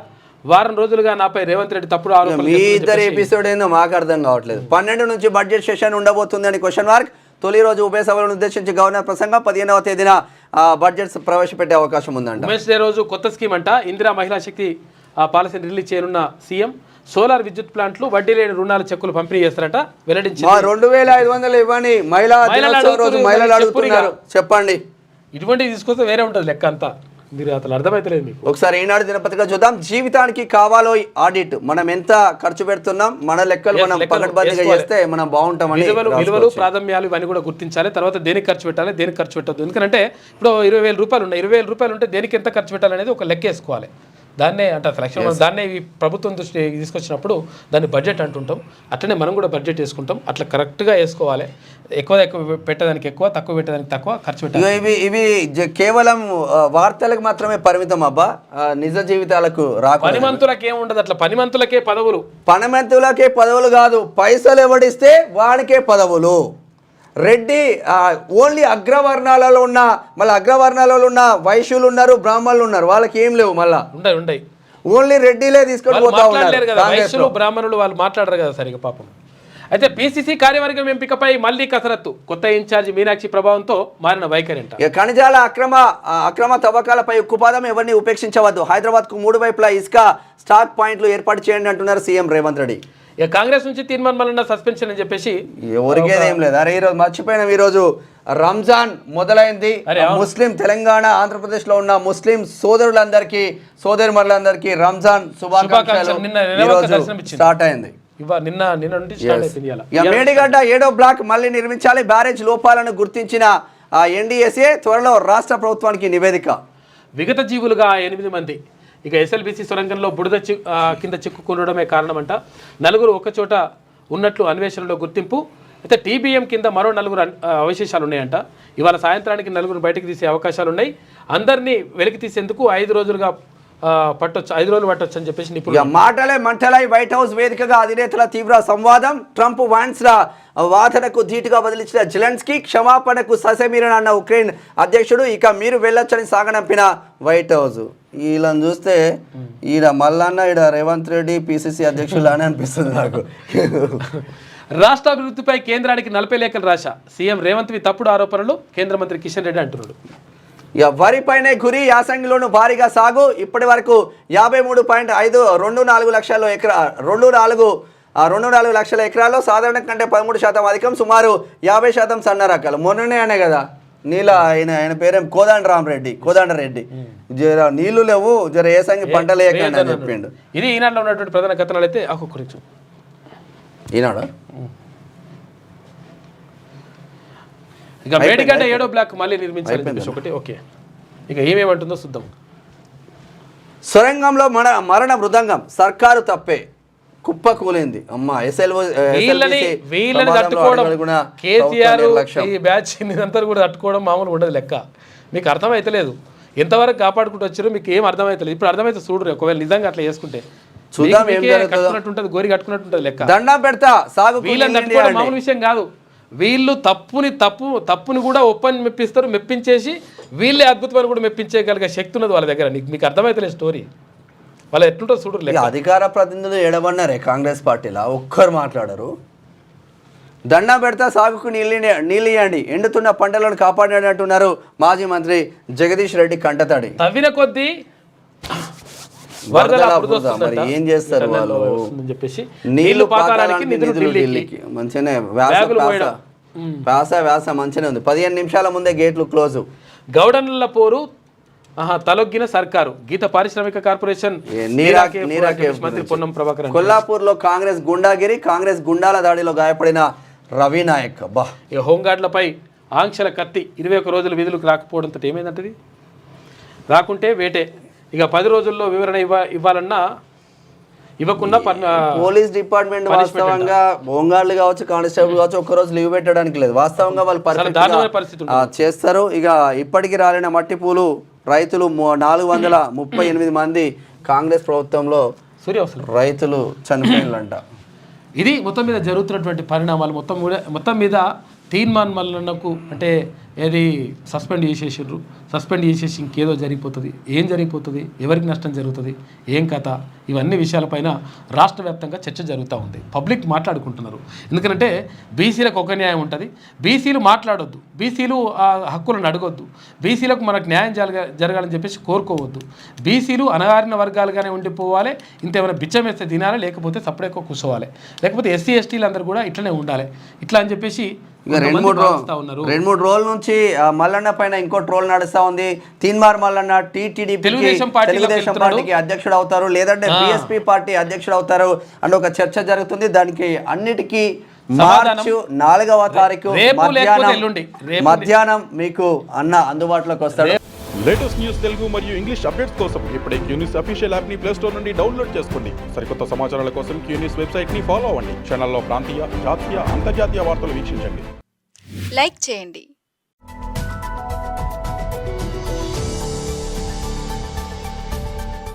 వారం రోజులుగా నాపై రేవంత్ రెడ్డి తప్పుడు ఆరోపణలు. మీ ఇద్దరు ఎపిసోడ్ ఏందో మాకు అర్థం కావట్లేదు. 12 నుంచి బడ్జెట్ సెషన్ ఉండబోతుందని క్వశ్చన్ మార్క్. తొలి రోజు ఉభయ సభలను ఉద్దేశించి గవర్నర్ ప్రసంగం. 15వ తేదీన బడ్జెట్ ప్రవేశపెట్టే అవకాశం ఉందంట. ఉమెన్స్ డే రోజు కొత్త స్కీమ్ అంట. ఇందిరా మహిళా శక్తి పాలసీని రిలీజ్ చేయనున్న సీఎం. సోలార్ విద్యుత్ ప్లాంట్లు వడ్డీ లేని రుణాల చెక్కులు పంపిణీ చేస్తారట వెల్లడించింది. 2500 ఇవ్వని మహిళా రోజు మహిళలు అడుగుతున్నారు, చెప్పండి. ఇటువంటివి తీసుకొస్తే వేరే ఉంటుంది లెక్క అంతా. మీరు అసలు అర్థమైతలేదు మీకు. ఒకసారి ఈనాడు దినపత్రిక చూద్దాం. జీవితానికి కావాలో ఆడిట్, మనం ఎంత ఖర్చు పెడుతున్నాం, మన లెక్కలు మనం పకడ్బందీగా చేస్తే మనం బాగుంటామని. విలువలు, ప్రాధాన్యాలు ఇవన్నీ కూడా గుర్తించాలి. తర్వాత దేనికి ఖర్చు పెట్టాలి, దేనికి ఖర్చు పెట్టద్దు. ఎందుకంటే ఇప్పుడు 20,000 రూపాయలు ఉన్నాయి, 20,000 రూపాయలు ఉంటే దేనికి ఎంత ఖర్చు పెట్టాలనేది ఒక లెక్క వేసుకోవాలి. దాన్నే అంటే సెలక్షన్, దాన్నే ఈ ప్రభుత్వం దృష్టి తీసుకొచ్చినప్పుడు దాన్ని బడ్జెట్ అంటుంటాం. అట్లనే మనం కూడా బడ్జెట్ వేసుకుంటాం. అట్లా కరెక్ట్గా వేసుకోవాలి. ఎక్కువ పెట్టేదానికి ఎక్కువ, తక్కువ పెట్టేదానికి తక్కువ ఖర్చు పెట్టాలి. ఇవి కేవలం వార్తలకు మాత్రమే పరిమితం అబ్బా, నిజ జీవితాలకు రాక. పనిమంతులకి ఏముండదు అట్లా. పనిమంతులకే పదవులు. పనిమంతులకే పదవులు కాదు, పైసలు ఎవడిస్తే వాడికే పదవులు. రెడ్డి ఓన్లీ అగ్రవర్ణాలలో ఉన్న, మళ్ళీ అగ్రవర్ణాలలో ఉన్న వైశ్యులు ఉన్నారు, బ్రాహ్మణులు ఉన్నారు, వాళ్ళకి ఏం లేవు. మళ్ళా ఉండయి ఓన్లీ రెడ్డిలే తీసుకొని పోతా ఉన్నారు కదా. వైశ్యులు, బ్రాహ్మణులు వాళ్ళు మాట్లాడరు కదా సరిగా పాపం. అయితే పిసిసి కార్యవర్గం ఎంపికపై మళ్లీ కసరత్తు. కొత్త ఇన్ఛార్జి మీనాక్షి ప్రభావంతో మారిన వైఖరి అంట. ఖనిజాల అక్రమ తవ్వకాలపై ఉక్కుపాదం, ఎవరిని ఉపేక్షించవద్దు. హైదరాబాద్ కు 3 వైపులా ఇసుక స్టాక్ పాయింట్లు ఏర్పాటు చేయండి అంటున్నారు సీఎం రేవంత్ రెడ్డి. ఇక కాంగ్రెస్ నుంచి తీర్మానం మళ్ళీ సస్పెన్షన్ అని చెప్పేసి ఎవరికేదేం లేదు. అరే ఈరోజు మర్చిపోయినాం, ఈరోజు రంజాన్ మొదలైంది. ముస్లిం తెలంగాణ, ఆంధ్రప్రదేశ్ లో ఉన్న ముస్లిం సోదరులందరికీ, సోదరిమణులందరికీ రంజాన్ శుభాకాంక్షలు. స్టార్ట్ అయింది మేడిగడ్డ 7వ బ్లాక్ మళ్ళీ నిర్మించాలి. బ్యారేజ్ లోపాలను గుర్తించిన ఎన్డీఎస్ఏ త్వరలో రాష్ట్ర ప్రభుత్వానికి నివేదిక. విగత జీవులుగా 8 మంది. ఇక ఎస్ఎల్బీసీ సొరంగంలో బుడద కింద చిక్కుకుండడమే కారణమంట. 4 ఒకచోట ఉన్నట్లు అన్వేషణలో గుర్తింపు. అయితే టీబీఎం కింద మరో 4 అవశేషాలు ఉన్నాయంట. ఇవాళ సాయంత్రానికి 4 బయటకు తీసే అవకాశాలు ఉన్నాయి. అందరినీ వెలికి తీసేందుకు 5 రోజులుగా పట్టొచ్చు, 5 రోజులు పట్టొచ్చు అని చెప్పేసి నిపుణులు. మాటలే మంటలై వైట్ హౌస్ వేదికగా అధినేతల తీవ్ర సంవాదం. ట్రంప్ వాన్స్ల వాదనకు ధీటుగా బదిలించిన జెలెన్స్కీ, క్షమాపణకు ససేమిరన్ అన్న ఉక్రెయిన్ అధ్యక్షుడు. ఇక మీరు వెళ్ళొచ్చని సాగనంపిన వైట్ హౌస్. వీళ్ళని చూస్తే ఈడ మల్లన్న, ఈడ రేవంత్ రెడ్డి పిసిసి అధ్యక్షులు అని అనిపిస్తుంది నాకు. రాష్ట్ర అభివృద్ధిపై కేంద్రానికి 40 లేఖలు రాశా. సీఎం రేవంత్వి తప్పుడు ఆరోపణలు కేంద్ర మంత్రి కిషన్ రెడ్డి అంటున్నాడు. వరిపైనే గురి, యాసంగిలోను భారీగా సాగు. ఇప్పటి వరకు 53.524 లక్షల 24 లక్షల ఎకరాల్లో సాధారణ కంటే 13% అధికం, సుమారు 50% సన్న రకాలు. మొన్ననే అనే కదా నీళ్ళ ఆయన పేరేం కోదండరెడ్డి జర నీళ్లు లేవు, జర ఏసంగి పంటలు వేయకండి అని చెప్పిండు. ఇది ఈనాడులో ఉన్నటువంటి ప్రధాన కథనాలు. అయితే ఒక్కొక్కరి ఈనాడు ఇక మేడిగడ్డ 7వ బ్లాక్ మళ్ళీ నిర్మించాలి ఒకటి. ఓకే, ఇక ఏమేమంటుందో చూద్దాం. సొరంగంలో మరణ మృదంగం, సర్కారు తప్పే, కుప్ప కూలింది. అమ్మ వీళ్ళని తట్టుకోవడం, కేసీఆర్ ఈ బ్యాచ్ అంతా కూడా తట్టుకోవడం మామూలు ఉండదు లెక్క. మీకు అర్థమైతలేదు ఎంతవరకు కాపాడుకుంటూ వచ్చారో, మీకు ఏం అర్థమైతలేదు. ఇప్పుడు అర్థమైతే చూడరు. ఒకవేళ నిజంగా అట్లా చేసుకుంటే కట్టుకున్నట్టుంటది, గోరి కట్టుకున్నట్టుంటది లెక్క. దండం పెడతా సాగు. వీళ్ళని తట్టుకోవడం మామూలు విషయం కాదు. వీళ్ళు తప్పుని కూడా ఒప్పని మెప్పిస్తారు, మెప్పించేసి వీళ్ళే అద్భుతమైన కూడా మెప్పించేయగలిగే శక్తి ఉన్నది వాళ్ళ దగ్గర. మీకు అర్థమైతలేదు స్టోరీ. వాళ్ళ ఎట్లుంటో చూడరు ఇక లెక్క. అధికార ప్రతినిధులు ఎడబన్నారే కాంగ్రెస్ పార్టీలో ఒక్కరు మాట్లాడరు. దండా పెడతా సాగుకు నీళ్ళు ఇవ్వండి, ఎండుతున్న పంటలను కాపాడినట్టున్నారు మాజీ మంత్రి జగదీష్ రెడ్డి కంటతడి. తవ్విన కొద్దీ వరదల బురద, మరి ఏం చేస్తారు వాళ్ళు? చెప్పేసి నీళ్లు పాతాళానికి నిధులు ఢిల్లీకి. మంచిగానే వ్యాస మంచిగానే ఉంది. 15 నిమిషాల ముందే గేట్లు క్లోజు. గౌడన్ల పోరు తలొగ్గిన సర్కారు. గీత పారిశ్రామిక కార్పొరేషన్ మంత్రి పొన్నం ప్రభాకర్. కొల్లాపూర్ లో కాంగ్రెస్ గుండాగిరి, కాంగ్రెస్ గుండాల దాడిలో గాయపడిన రవి నాయక్. ఇక హోంగార్డులపై ఆంక్షల కత్తి. 21 రోజులు విధులకు రాకపోవడంతో ఏమైందంటది? రాకుంటే వేటే. ఇక 10 రోజుల్లో వివరణ ఇవ్వాలన్నా ఇవ్వకుండా పోలీస్ డిపార్ట్మెంట్ వాస్తవంగా హోంగార్డులు కావచ్చు, కానిస్టేబుల్ కావచ్చు, ఒక్కరోజు లీవ్ పెట్టడానికి లేదు. వాస్తవంగా వాళ్ళు పరిస్థితి చేస్తారు. ఇక ఇప్పటికీ రాలిన మట్టి పూలు రైతులు 438 మంది కాంగ్రెస్ ప్రభుత్వంలో రైతులు చనిపోయినంట. ఇది మొత్తం మీద జరుగుతున్నటువంటి పరిణామాలు. మొత్తం మీద తీర్మాన్ మల్లన్నకు అంటే ఏది సస్పెండ్ చేసేసారు. సస్పెండ్ చేసేసి ఇంకేదో జరిగిపోతుంది. ఏం జరిగిపోతుంది, ఎవరికి నష్టం జరుగుతుంది, ఏం కథ, ఇవన్నీ విషయాలపైన రాష్ట్ర వ్యాప్తంగా చర్చ జరుగుతూ ఉంది. పబ్లిక్ మాట్లాడుకుంటున్నారు. ఎందుకంటే బీసీలకు ఒక న్యాయం ఉంటుంది. బీసీలు మాట్లాడొద్దు, బీసీలు ఆ హక్కులను అడగొద్దు, బీసీలకు మనకు న్యాయం జరగాలని చెప్పేసి కోరుకోవద్దు. బీసీలు అనగారిన వర్గాలుగానే ఉండిపోవాలి. ఇంతేమైనా బిచ్చం వేస్తే తినాలి, లేకపోతే సపరేట్గా కూర్చోవాలి, లేకపోతే ఎస్సీ ఎస్టీలు అందరూ కూడా ఇట్లనే ఉండాలి. ఇట్లా అని చెప్పేసి ఇక 2-3 రోజుల నుంచి మల్లన్న పైన ఇంకో ట్రోల్ నడుస్తా ఉంది. తీన్మార్ మల్లన్న తెలుగుదేశం పార్టీకి అధ్యక్షుడు అవుతారు, లేదంటే బీఎస్పీ పార్టీ అధ్యక్షుడు అవుతారు అని ఒక చర్చ జరుగుతుంది. దానికి అన్నిటికీ మార్చి 4వ తారీఖు మధ్యాహ్నం మీకు అన్న అందుబాటులోకి వస్తాడు. లేటెస్ట్ న్యూస్ తెలుగు మరియు ఇంగ్లీష్ అప్డేట్స్ కోసం ఇప్పుడే క్యూ న్యూస్ అఫీషియల్ యాప్ ని ప్లే స్టోర్ నుండి డౌన్లోడ్ చేసుకోండి. సరికొత్త సమాచారాల కోసం క్యూ న్యూస్ వెబ్సైట్ ని ఫాలో అవ్వండి. ఛానల్లో ప్రాంతీయ, జాతీయ, అంతర్జాతీయ వార్తలు వీక్షించండి. లైక్ చేయండి.